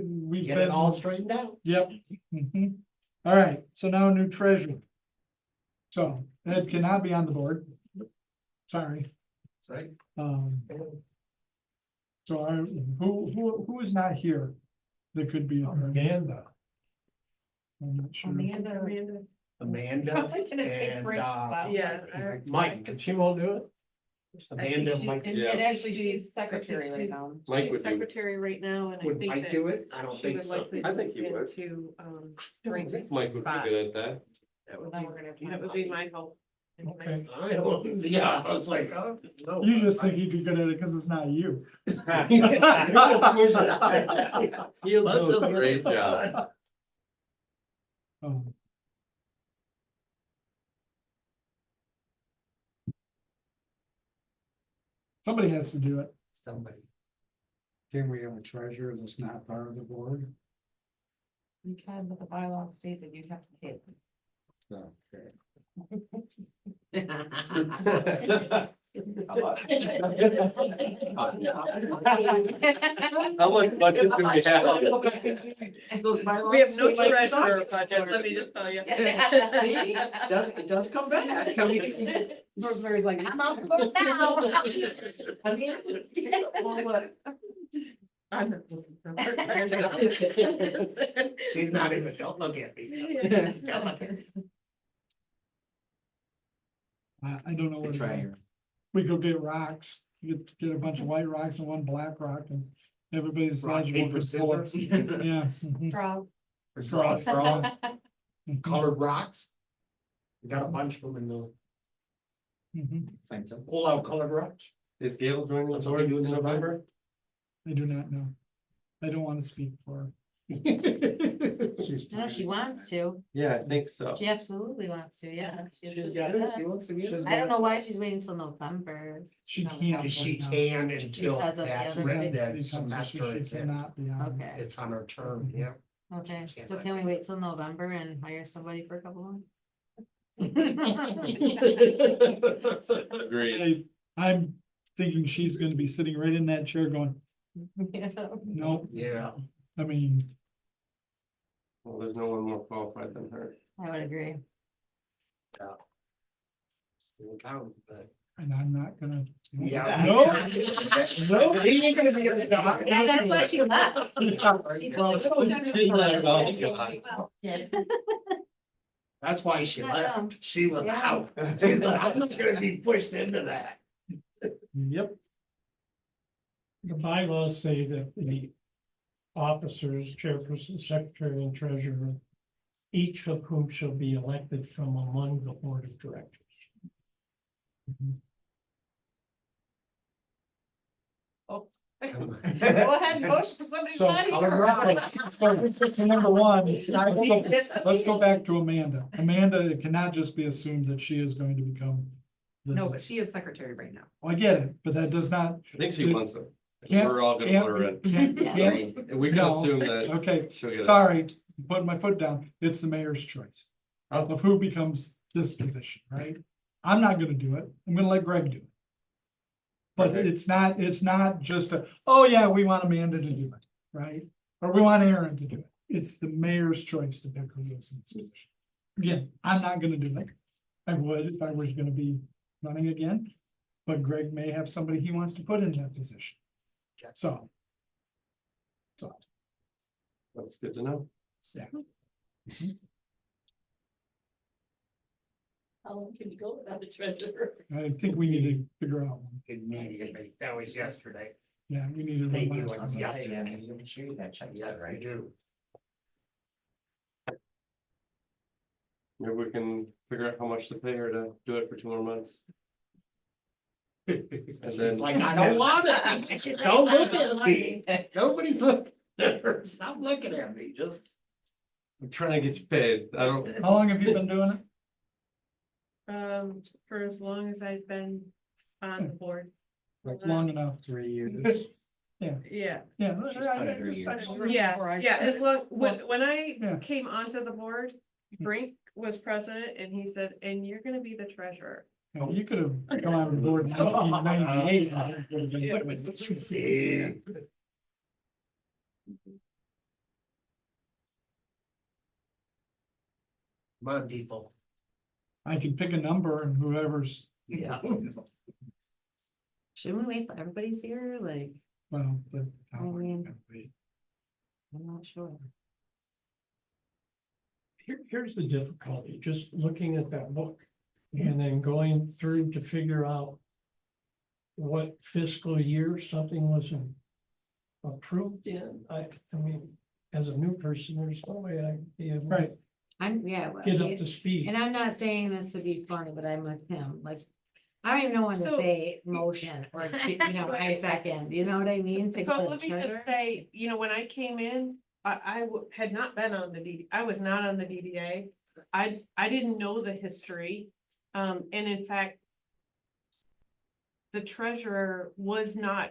we've Get it all been, straightened out. yep. Mhm. All right, so now a new treasurer. So Ed cannot be on the board. Sorry. Right. So who is not here that could be? a treasurer? Amanda. I'm not sure. Amanda Probably gonna take and, Frank's spot. Yeah. Mike, and she won't do it? Amanda, Mike, And Yeah. actually, she's secretary right now. Mike She's would do, secretary right now, and I would think Mike that do it? I don't she think would so. likely I move think he would. into, Frank's Mike would be spot. good at that. That would Now be, we're gonna have to that find would be Bobby. my hope. Okay. Yeah, I was like, oh, no. You just think he'd be good at it because it's not you. He'll do a great job. Um, Somebody has to do it. Somebody. Can we have a treasurer that's not part of the board? You can, but the bylaws state that you'd have to pay. Okay. How much budget do we have? We have no treasurer budget, let me just tell you. See, it does come back. I mean, Rosemary's like, I'm on board now. I mean, well, what? She's not even, don't look at me. I don't know where Good to try go. here. We go get rocks, get a bunch of white rocks and one black rock and everybody's Rock, eligible paper, to pull it. scissors. Yeah. mhm. Straws. Straws. Mhm. Colored rocks. We got a bunch of them in the Mhm. Find some. pull out colored rocks. Is Gail joining the That's what we board do in in November? I do not know. I don't want to speak for her. No, she wants to. Yeah, I think so. She absolutely wants to, yeah. She's got it. She wants to get it. I don't know why she's waiting till November. She No, can't. She right now. can until Because of the that other red things. that City council, semester. so she cannot be on. Okay, It's on her term, yeah. okay. So can we wait till November and hire somebody for a couple months? Agreed. I'm thinking she's gonna be sitting right in that chair going, no, Yeah. I mean, Well, there's no one more qualified than her. I would agree. and I'm not gonna. Yeah. No. No, he ain't gonna be. Yeah, that's why she left. She told That's why she Yeah. left. She was Yeah. out. She's like, I'm not gonna be pushed into that. Yep, The bylaws say that the officers, chairperson, secretary, and treasurer, each of whom shall be elected from among the board of directors. Go ahead and motion for somebody's so. body. So number one, let's go back to Amanda. Amanda, it cannot just be assumed that she is going to become. the- No, but she is secretary right now. I get it, but that does not. I think she wants it. Can't- We're all gonna put her in. Can't- We can No. assume that Okay, she'll get it. sorry, putting my foot down, it's the mayor's choice of who becomes this position, right? I'm not gonna do it, I'm gonna let Greg do it. But Okay. it's not just a, oh yeah, we want Amanda to do it, right? Or we want Aaron to do it, it's the mayor's choice to pick who is in this position. Again, I'm not gonna do it, I would if I was gonna be running again, but Greg may have somebody he wants to put in that position. So. That's good to know. How long can you go without a treasurer? I think we need to figure out one. Immediately. That was yesterday. Yeah, we need to. Maybe revise it was that. yesterday. I'm sure you got checks Yes, out, I right? do. Maybe we can figure out how much to pay her to do it for 2 more months. And She's then, like, I don't want it. Don't look at me. Nobody's looking at her. Stop looking at me. Just. I'm trying to get you paid. I don't, How long have you been doing it? For as long as I've been on the board. Like long enough? 3 years. Yeah, Yeah. She's 23 years. yeah, as long, when I Yeah. came onto the board, Brink was president and he said, and you're gonna be the treasurer. No, you could have come on board in 1998. See. Come on, people. I can pick a number and whoever's, Yeah. Shouldn't we wait till everybody's here? Like, well, but. I'm not sure. Here's the difficulty, just looking at that book and then going through to figure out what fiscal year something was approved in. I mean, as a new person, there's no way I'd be able to Right, get up to speed. And I'm not saying this to be funny, but I'm with him, like, I don't even know when to So- say motion or, I second, you know what I mean? To So put let me treasurer. just say, when I came in, I had not been on the I was not on the DDA. I didn't know the history. And in fact, the treasurer was not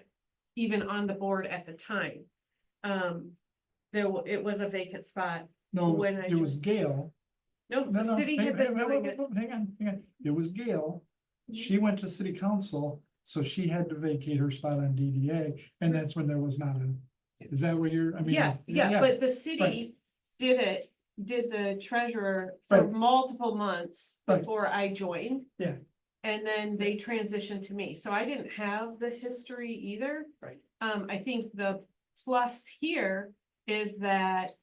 even on the board at the time. It was a vacant spot. no, When I it was Gail. No, No, the no, city hang had been doing it. on. It was Gail. She went to city council, so she had to vacate her spot on DDA, and that's when there was not a, is that what you're, I mean? Yeah, but the city did the treasurer for Right. multiple months Right. before I joined. Yeah. And then they transitioned to me, so I didn't have the history either. Right. I think the plus here is that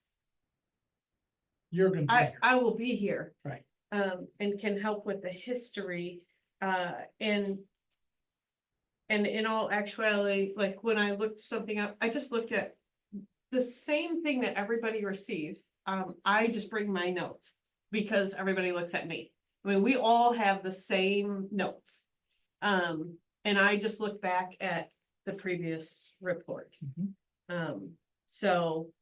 You're gonna be here. I will be here. Right. And can help with the history, and in all actuality, like when I looked something up, I just looked at the same thing that everybody receives. I just bring my notes because everybody looks at me. I mean, we all have the same notes. And I just look back at the previous report. Mhm. So,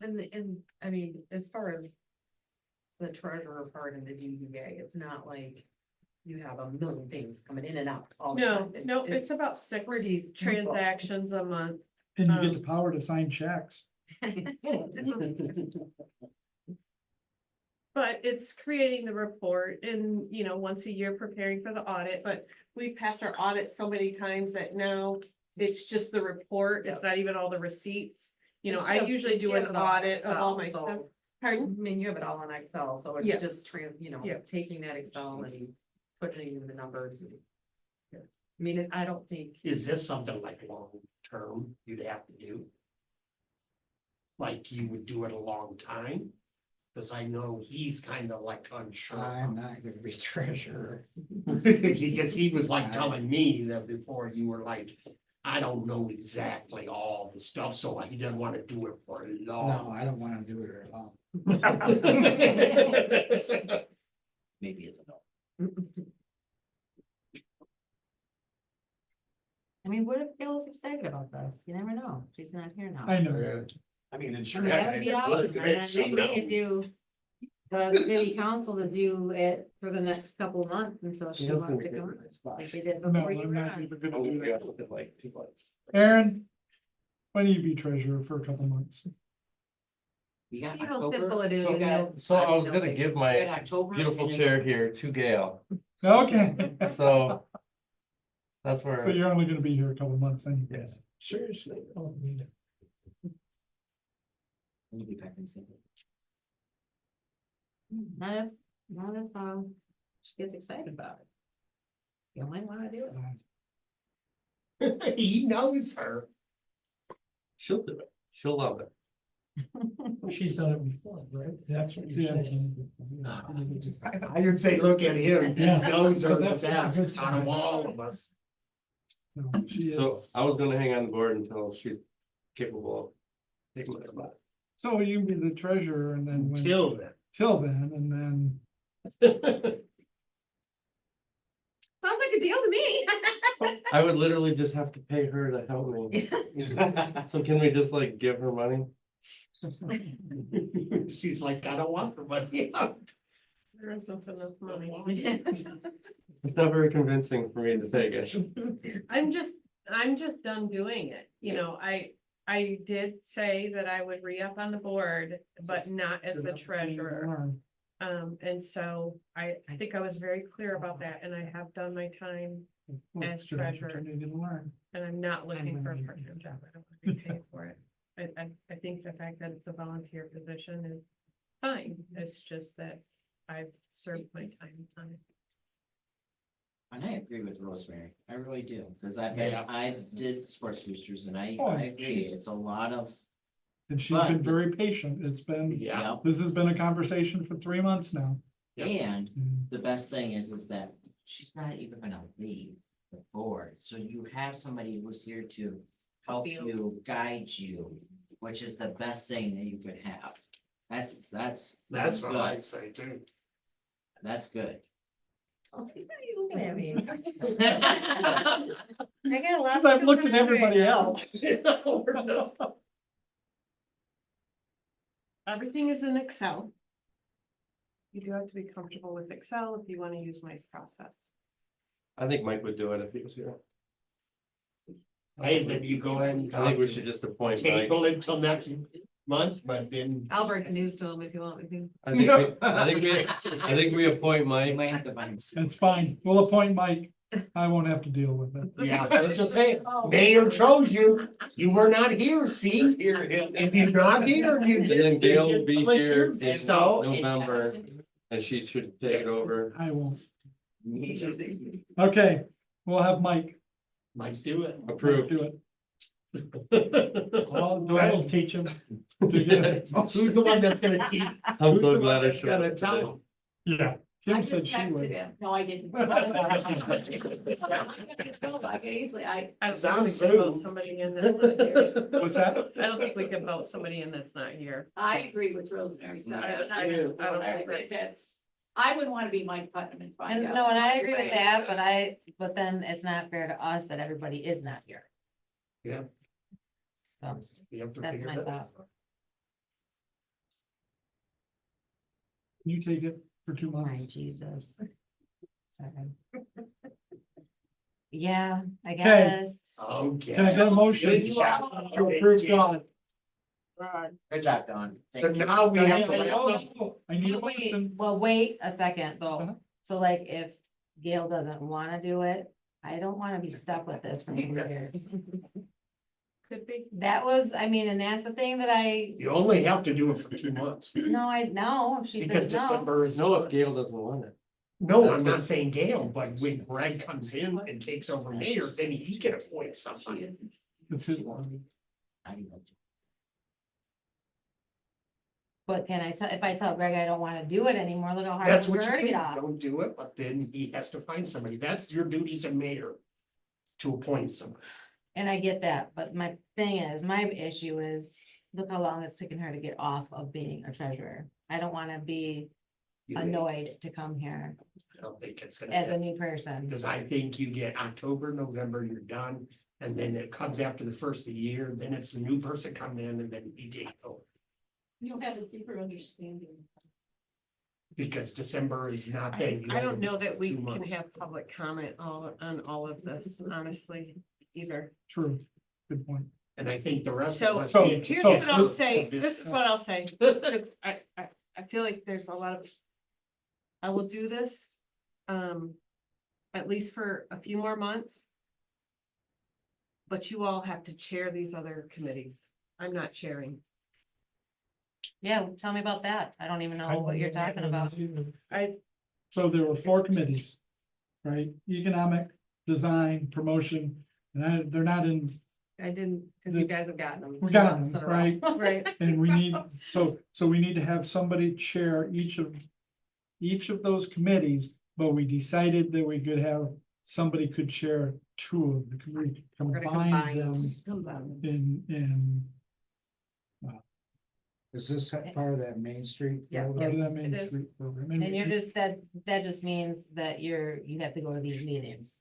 And I mean, as far as the treasurer part and the DDA, it's not like you have a million things coming in and out all the no, time. no, it's about six pretty simple. transactions a month. And you get the power to sign checks. But it's creating the report and, once a year preparing for the audit, but we passed our audit so many times that now it's just the report. It's not even all the receipts. And I usually do an audit of all my stuff. I Pardon? mean, you have it all on Excel, so Yeah. it's just Yeah. taking that Excel and putting in the numbers. I mean, I don't think. Is this something like long term you'd have to do? Like you would do it a long time? Cause I know he's kind of like unsure. I'm not gonna be treasurer. Because he was like telling me that before you were like, I don't know exactly all the stuff, so he doesn't wanna do it for No, long. I don't wanna do it very long. Maybe it's a no. I mean, what if Gail's excited about this? You never know. She's not here now. I know. I mean, I mean, that would be awesome. And then maybe we could do the city council to do it for the next couple of months, and so she wants to come, like they did No, before you I'm were not on. even gonna do that. Look at like 2 months. Aaron, when do you be treasurer for a couple months? We got See how simple October, it is. so we and got, you'll- So I was gonna give we got my October. beautiful and then- chair here to Gail, Okay. so. That's So where, you're only gonna be here a couple months anyways. yes, Seriously. Oh, man. We'll be back in December. Not if she gets excited about it. You might wanna do it. He knows her. she'll do it, she'll love it. She's done it before, right? That's what you're Yeah. saying. I would say, look at him, he Yeah. knows So her the that's a good best out sign. of all of us. No, she So is. I was gonna hang on the board until she's capable of taking my spot. So you can be the treasurer and then when, Till then. till then, and then, Sounds like a deal to me. I would literally just have to pay her to help me. So can we just like give her money? She's like, I don't want the money. There isn't enough money. It's not very convincing for me to take it. I'm just done doing it. I did say that I would re-up on the board, but not as the treasurer. And so I think I was very clear about that, and I have done my time, well, As it's your treasurer. opportunity to learn. and I'm not looking for a wouldn't part-time use job. I don't want to be paid for it. I think the fact that it's a volunteer position is fine. It's just that I've served my time on it. And I agree with Rosemary, I really do, because Yeah. I did sports boosters and I Oh, agree, she's- it's a lot of, And she's been But- very patient. It's been, Yeah. this has been a conversation for 3 months now. Yeah. and Mm. the best thing is that she's not even gonna leave the board, so you have somebody who's here to help you, guide you, which is the best thing that you could have. That's That's what I good. say too. That's good. Oh, see, now you're looking at me. I got a lot. Because I've looked at going on right everybody now. else. We're just- Everything is in Excel. You do have to be comfortable with Excel if you want to use my process. I think Mike would do it if he was here. Hey, then you go ahead and. I think we should just appoint Mike. Table until next month, but then. I'll break the news to him if you want me to. I think we appoint You Mike. might have to find. It's fine. We'll appoint Mike. I won't have to deal with it. Yeah, I was just saying, mayor chose you, you were not here, see? If you're not here, you And get. then Gail will be Let here you- in So, it November, doesn't- and she should take it over. I won't. Okay, we'll have Mike Might do it. Approved. do it. I'll teach him. to do it. Who's the one that's gonna keep? I'm who's so the glad one I that's showed gonna up tell today. him? Yeah, I Kim just said she texted would. him. No, I didn't. I I don't Sounds think we can vote soon. somebody in that's not here. What's that? I don't think we can vote somebody in that's not here. agree with Rosemary. So I don't I think that's, I wouldn't want to be Mike Putnam and find And out. no, and I agree with that, but then it's not fair to us that everybody is not here. Yeah. So You have to that's figure my that thought. out. You take it for Oh my 2 months. Jesus. Sorry. Yeah, I Okay. guess. Okay. Can I get a motion Good to job. approve Dawn? Good job, Don. So Thank you. now we I have need a Wait, motion. well, wait a second Uh-huh. though. So like if Gail doesn't wanna do it, I don't wanna be stuck with this for 2 years. Could be. That was, I mean, and that's the thing that You only have to do it for 2 months. no, I know, if she Because says no. December is. No, if Gail doesn't want it. No, That's I'm what- not saying Gail, but when Greg comes in and takes over mayor, then he can appoint somebody. It's his one. But can I tell, if I tell Greg I don't wanna do it anymore, look how hard it That's is for what you her to say, get off. don't do it, but then he has to find somebody. That's your duty as a mayor. To appoint somebody. And I get that, but my thing is, my issue is, look how long it's taken her to get off of being a treasurer. I don't wanna be annoyed to come here I don't think it's gonna. as a happen. new person. Because I think you get October, November, you're done, and then it comes after the first of the year, then it's the new person coming in and then you take over. You'll have a deeper understanding. Because December is not there. You I don't only know that we 2 can months. have public comment on all of this, honestly, either. True. Good point. And I think the rest So- of us. So- need to Here's so- what I'll say, this is what I'll say. I feel like there's a lot of. I will do this, at least for a few more months. But you all have to chair these other committees. I'm not chairing. Yeah, tell me about that. I don't even know I what you're don't know talking about. either. So there were 4 committees, right? Economic, design, promotion, and they're not in, I didn't, cause you guys have gotten them. we 2 got months them, in a row. right? Right. And we need, so we need to have somebody chair each of those committees, but we decided that we could have, somebody could chair 2 of the committee, We're gonna combine combine. them in. Is this part of that Main Street? Yeah. road? Part of Yes, that Main it is. Street program. And you're just, that just means that you have to go to these meetings.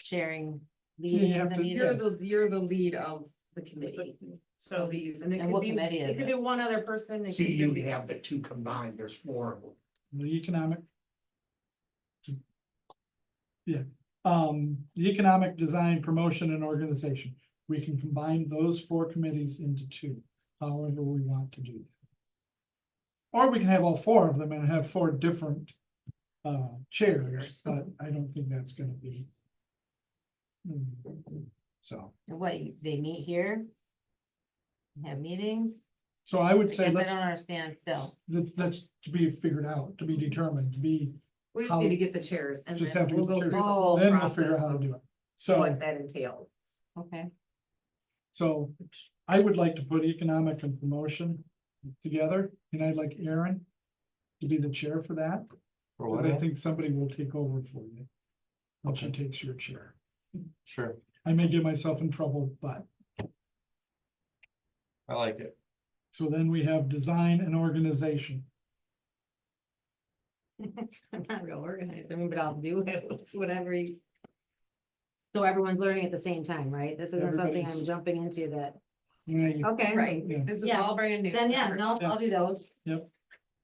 Sharing, you leading have the to- meeting. You're the lead of the committee. So these, and it And could what be, committee is it could it? be one other person. it See, could you be- have the 2 combined, there's 4 of them. The economic. Yeah, the economic design, promotion and organization. We can combine those 4 committees into 2, however we want to do that. Or we can have all 4 of them and have 4 different chairs, but I don't think that's gonna be. So, And what, they meet here? Have meetings? so I would I say guess I let's, don't understand still. that's to be figured out, to be determined, to be, We just how- need to get the chairs and just then have to we'll get the go chairs. through the whole then we'll process figure out how to of do it. So. what that entails. Okay. So I would like to put economic and promotion together, and I'd like Aaron to be the chair for that, For because what? I think somebody will take over for you. Once she Okay. takes your chair. Sure, I may get myself in trouble, but, I like it. so then we have design and organization. I'm not real organized, I mean, but I'll do it, whatever you. So everyone's learning at the same time, right? This isn't something I'm Everybody's- jumping into that, Yeah, okay. Right, Yeah. this is Yeah. all brand new. Then, yeah, no, I'll do those. all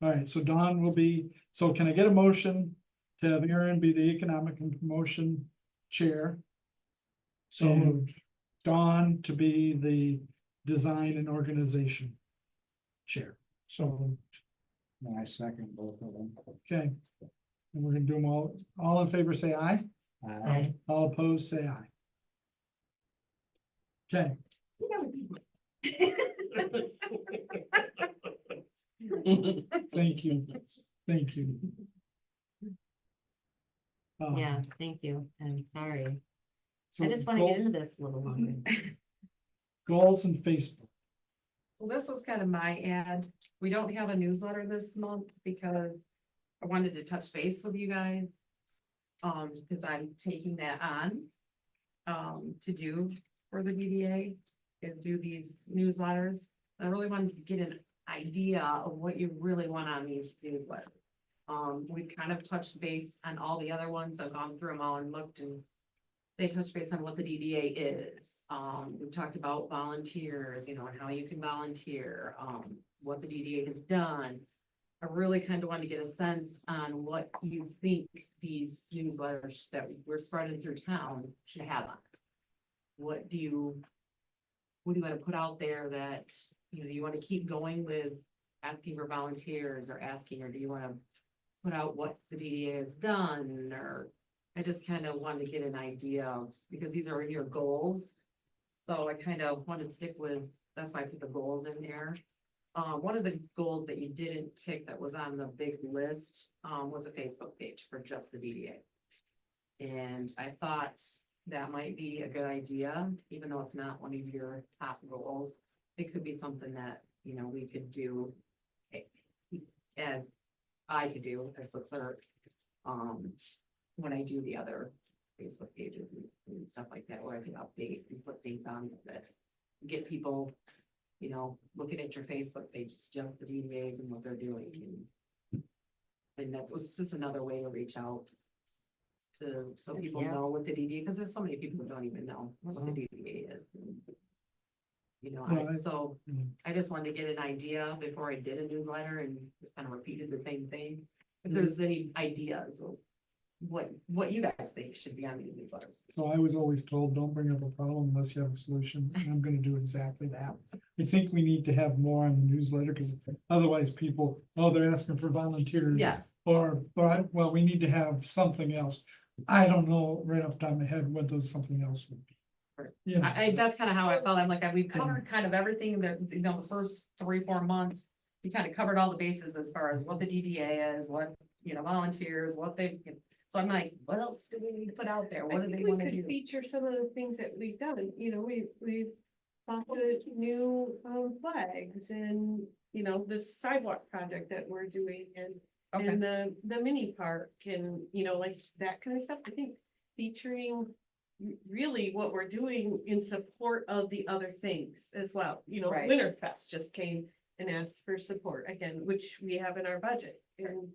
right, so Dawn will be, so can I get a motion to have Aaron be the economic and promotion chair? So And moved. Dawn to be the design and organization chair. So And I second both of them. Okay. And we're gonna do them all in favor, say aye. All opposed, say aye. Okay, thank you, thank you. Yeah, thank you, I'm sorry. So I just wanna get goals- into this a little longer. Goals and Facebook. So this was kind of my ad. We don't have a newsletter this month because I wanted to touch base with you guys. Because I'm taking that on. To do for the DDA is do these newsletters. I really wanted to get an idea of what you really want on these newsletters. We've kind of touched base on all the other ones. I've gone through them all and looked and they touched base on what the DDA is. We talked about volunteers, you know, and how you can volunteer, what the DDA has done. I really kind of want to get a sense on what you think these newsletters that we're spreading through town should have on. What do you want to put out there that, you know, you want to keep going with asking for volunteers or asking, or do you want to put out what the DDA has done, or I just kind of wanted to get an idea of, because these are your goals. So I kind of want to stick with, that's why I put the goals in there. One of the goals that you didn't pick that was on the big list, was a Facebook page for just the DDA. And I thought that might be a good idea, even though it's not one of your top goals. It could be something that, you know, we could do, and I could do as the clerk, when I do the other Facebook pages and stuff like that, where I can update and put things on that get people, you know, looking at your Facebook page, it's just the DDAs and what they're doing. And that was just another way to reach out to, so people Yeah. know what the DDA, because there's so many people who don't even know what the DDA is. You know, Well, so Mm. I just wanted to get an idea before I did a newsletter and just kind of repeated the same thing. If there's any ideas of what you guys think should be on these newsletters. So I was always told, don't bring up a problem unless you have a solution, and I'm gonna do exactly that. I think we need to have more on the newsletter, because otherwise people, oh, they're asking for volunteers. Yes. Or, well, we need to have something else. I don't know right off the top of my head what those something else would be. Right. You know, I that's kind of how I felt. I'm like, we've covered kind of everything that, you know, the first 3-4 months. We kind of covered all the bases as far as what the DDA is, what, you know, volunteers, what they, so I'm like, what else do we need to put out there? What do they want to do? Feature some of the things that we've done, you know, we've offered new flags and, you know, this sidewalk project that we're doing and Okay, the mini park and, you know, like that kind of stuff. I think featuring really what we're doing in support of the other things as well. You know, Right. Winterfest just came and asked for support again, which we have in our budget. And,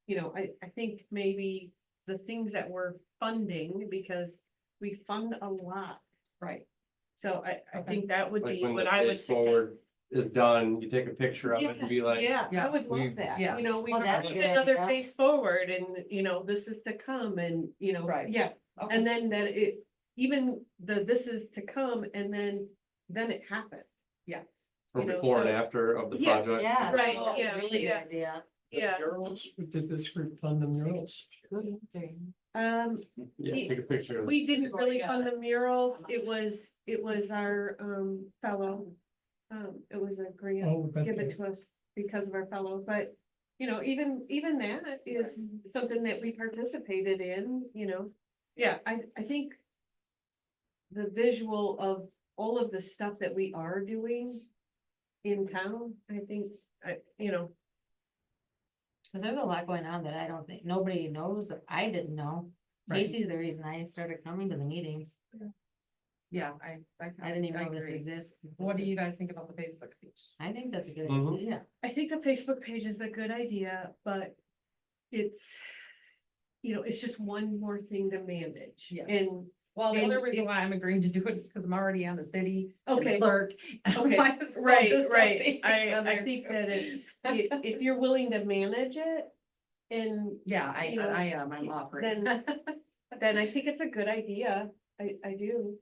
you know, I think maybe the things that we're funding, because we fund a lot. right. So I Okay. think that would Like be when what the I would face suggest. forward is done, you take a picture of it and be like, Yeah, I Yeah, would we- love that, yeah. you know, we Oh, want that's a good another idea. face forward and, you know, this is to come and, you know, Right. yeah. Okay. And then that it, even this is to come and then it happened. Yes. or you know, before and so- after of the Yeah. project. Yeah. Right, that's a yeah, Really good yeah. idea. Yeah, Murals, we did this group fund the murals. um, Yeah, take a picture of it. we didn't really fund the murals, it was our, fellow. It was a grant Oh, that's given good. to us because of our fellow, but, you know, even that is something that we participated in, you know. Yeah, I think the visual of all of the stuff that we are doing in town, I think, you know, Cause there's a lot going on that I don't think, nobody knows, or I didn't know. Right. Casey's the reason I started coming to the meetings. Yeah, I didn't even know this agree. exists. What do you guys think about the Facebook page? I think that's a good Mhm. idea. I think the Facebook page is a good idea, but it's, you know, it's just one more thing to manage. Yeah. And, Well, the other And reason it- why I'm agreeing to do it is because I'm already on the city. and the Okay. Clerk. Okay, Might as well right, just right. update I another think two. that it's, if you're willing to manage it and Yeah, you know, I am, I'm offering. then I think it's a good idea. I do.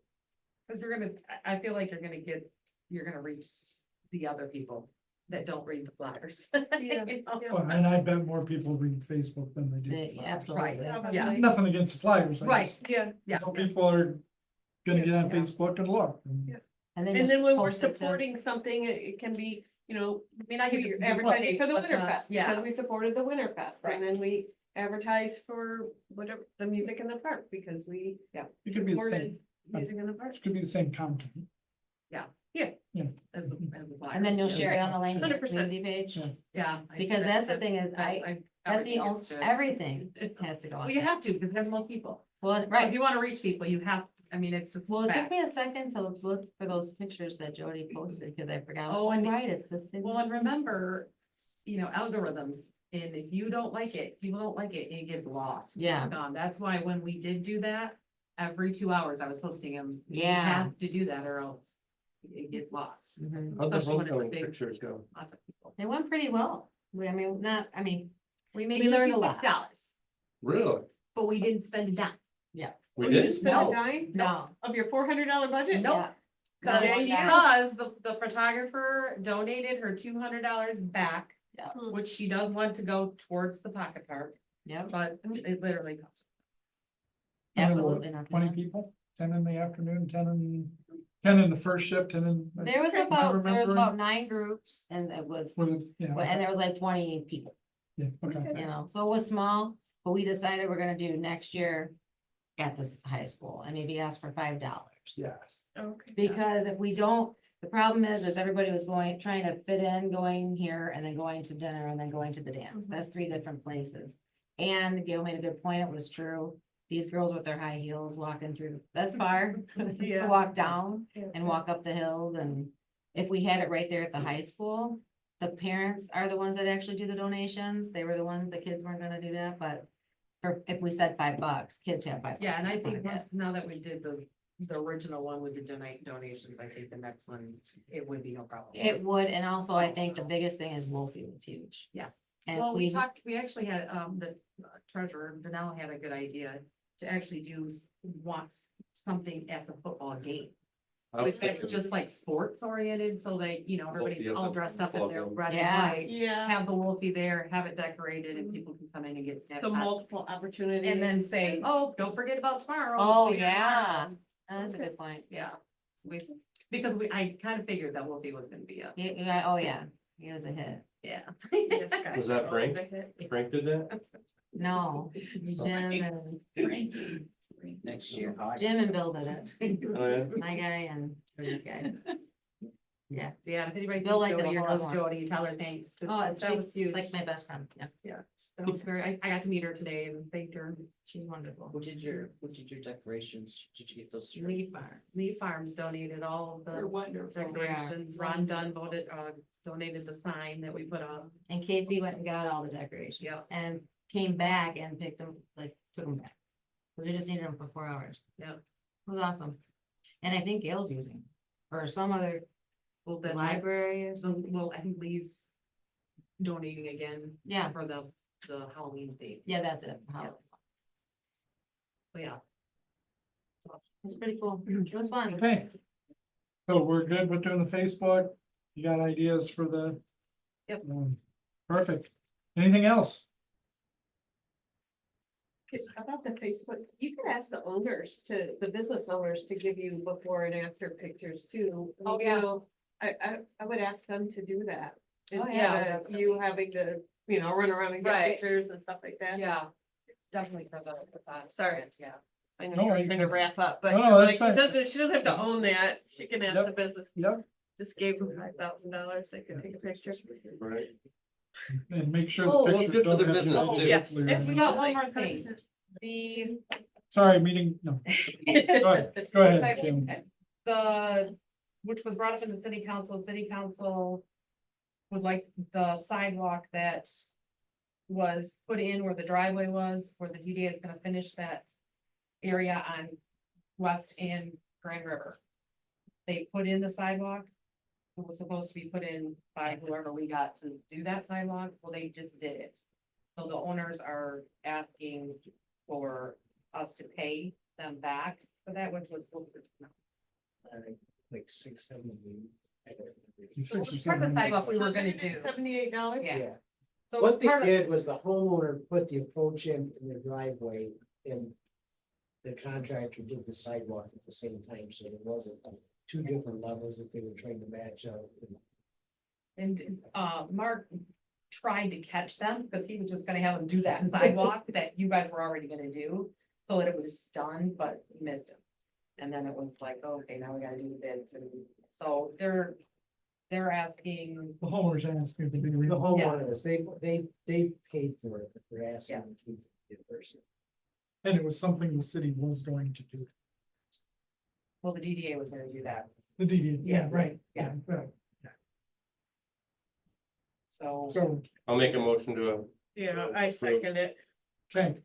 Cause we're gonna, I feel like you're gonna reach the other people that don't read the flyers. Yeah, You know? yeah. Well, and I bet more people read Facebook than they do. the Yeah, flyers. absolutely. Probably. Yeah. Nothing against the flyers. I Right, just- Yeah, yeah. know People are gonna get on Yeah. Facebook and look. and- Yeah. And and just then when we're post it to- supporting something, it can be, you know, I mean, I could we're just. advertising for the what's not- Winterfest, Yeah, because we supported the Winterfest, Right. and then we advertise for whatever, the music in the park, because we It could be the supported same, music in the park. it could be the same content. as the flyers. And then you'll yeah. share it on the Laingsburg 100%. community page, Yeah. Yeah. I because think that's the thing is, that's the only, only. everything has to go on. Well, you have to, because there's most people. Well, If right, you wanna reach people, you have, I mean, it's just. well, it took fact. me a second to look for those pictures that Jody posted, cause I forgot. Oh, and- Right, it's the city. Well, and remember, you know, algorithms, and if you don't like it, people don't like it, it gets lost. Yeah. That's why when we did do that, every 2 hours I was posting them. You Yeah. have to do that or else it gets lost. Mhm. How'd the Especially when it's a homecoming big- pictures go? Lots of people. They went pretty well. I mean, We made We learned a lot. $66, Really? but we didn't spend a dime. We Oh, you did? spend a No. dime no. of your $400 budget? Yeah. Not Not one one dime. dime. Because the photographer donated her $200 back, Yeah. which she does want to go towards the pocket park, Yep, but it literally costs. And there were absolutely nothing. 20 people, 10 in the afternoon, 10 in the first shift, 10 in. There was Am I about remembering? 9 groups and it was, Was it, yeah, and there was like 20 people, yeah, okay. you know, so it was small, but we decided we're gonna do next year at this high school and maybe ask for $5. Yes. Okay. Because if we don't, the problem is everybody was trying to fit in, going here and then going to dinner and then going to the dance. That's 3 different places. And Gail made a good point, it was true. These girls with their high heels walking through, that's far to Yeah. walk down and walk up the hills. And if we had it right there at the high school, the parents are the ones that actually do the donations. They were the ones, the kids weren't gonna do that, but if we said $5, kids have $5. Yeah, and I in front think of it. once, now that we did the original one with the donations, I think the next one, it would be no problem. It would, and also I think the biggest thing is Wolfie was huge. Yes. And Well, we actually had, the treasurer, Danelle had a good idea to actually do something at the football game. I was It's thinking- just like sports oriented, so that, you know, everybody's Wolfie all at the dressed up in football their game. red and Yeah. white. Yeah, Have the Wolfie there, have it decorated, and people can come in and get the snapshots. multiple opportunities. And then say, oh, don't forget about tomorrow. Oh, We'll be here yeah. tomorrow." That's a good point. Yeah, I kind of figured that Wolfie was gonna be a, Yeah, oh, yeah, he was a hit. yeah. Yes, guys. Was that Oh, Frank? is that it? Frank did that? No, Jim Next year. and Bill did it. Oh, yeah. My guy and this guy. Yeah, if anybody sees Bill liked it Jody a or whole knows lot. Jody, tell her thanks. 'cause Oh, it's that was she's huge. like my best friend. Yeah, Yeah, that was very, I got to meet her today and thanked her. she's wonderful. Who did your decorations? Did you get those? through? Lee Farms donated all of They're the wonderful. decorations. Ron Dunn donated the sign that we put up. And Casey went and got all the decorations. Yeah. And came back and picked them, like, took them back. Cause we just needed them for 4 hours. Yeah. It was awesome. And I think Gail's using, or some other Well, then library or So, something. well, I think Lee's donating again Yeah, for the Halloween theme. yeah, that's it. Yeah. But yeah. It's pretty cool. It was fun. Okay. So we're good with doing the Facebook. You got ideas for the? Yep. Perfect. Anything else? About the Facebook, you could ask the owners the business owners to give you before and after pictures too. Oh, You yeah. know, I would ask them to do that. Oh, Instead yeah. of you having to, run around and get Right. pictures and stuff like that. Yeah, definitely for the facade. Sorry. Yeah. I know No, you're you trying to can- wrap up, but No, that's like, fine. she doesn't have to own that. She can ask Yep. the business. Yep. Just gave them $5,000. They could take a picture. Right. And make sure. the Oh, let's pictures go to the don't have business, to- too. Yeah. We got one more thing. The Sorry, meeting, no. Go ahead, go Which I ahead, Kim. think which was brought up in the city council would like the sidewalk that was put in where the driveway was, where the DDA is gonna finish that area on West and Grand River. They put in the sidewalk. It was supposed to be put in by whoever we got to do that sidewalk. Well, they just did it. So the owners are asking for us to pay them back for that, which was, what was it? Like 670. So it was part of the sidewalk we were gonna do. $78? Yeah. So it was What they part of, did was the homeowner put the approach in their driveway and the contractor did the sidewalk at the same time, so there wasn't two different levels that they were trying to match up. and, Mark tried to catch them, because he was just gonna have them do that sidewalk that you guys were already gonna do. So that it was just done, but he missed him. And then it was like, okay, now we gotta do the bids, and so they're asking, The homeowners asking to be. The homeowners, they paid for it, but they're asking them to keep the person. And it was something the city was going to do. well, the DDA was gonna do that, The DD, yeah, right, Yeah. right. so. So, I'll make a motion to, Yeah, I second it. okay,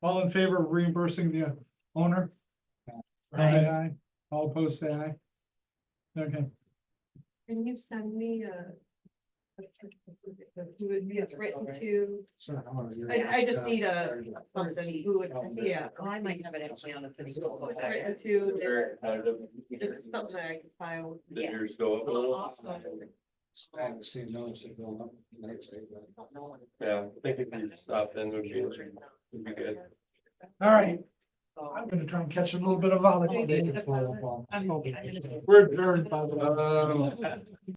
all in favor of reimbursing the owner? Say aye. All opposed, say aye. Okay, Can you send me who it's written to? I just need something, who it, yeah, Well, I might have it actually on the city. who it's written to, Very competitive. just something that I can file. Did yours go up a little? Awesome. I haven't seen those that go up. Yeah, I think if you stopped in, would be good. all right, I'm gonna try and catch a little bit of volleyball. We're adjourned, by the way.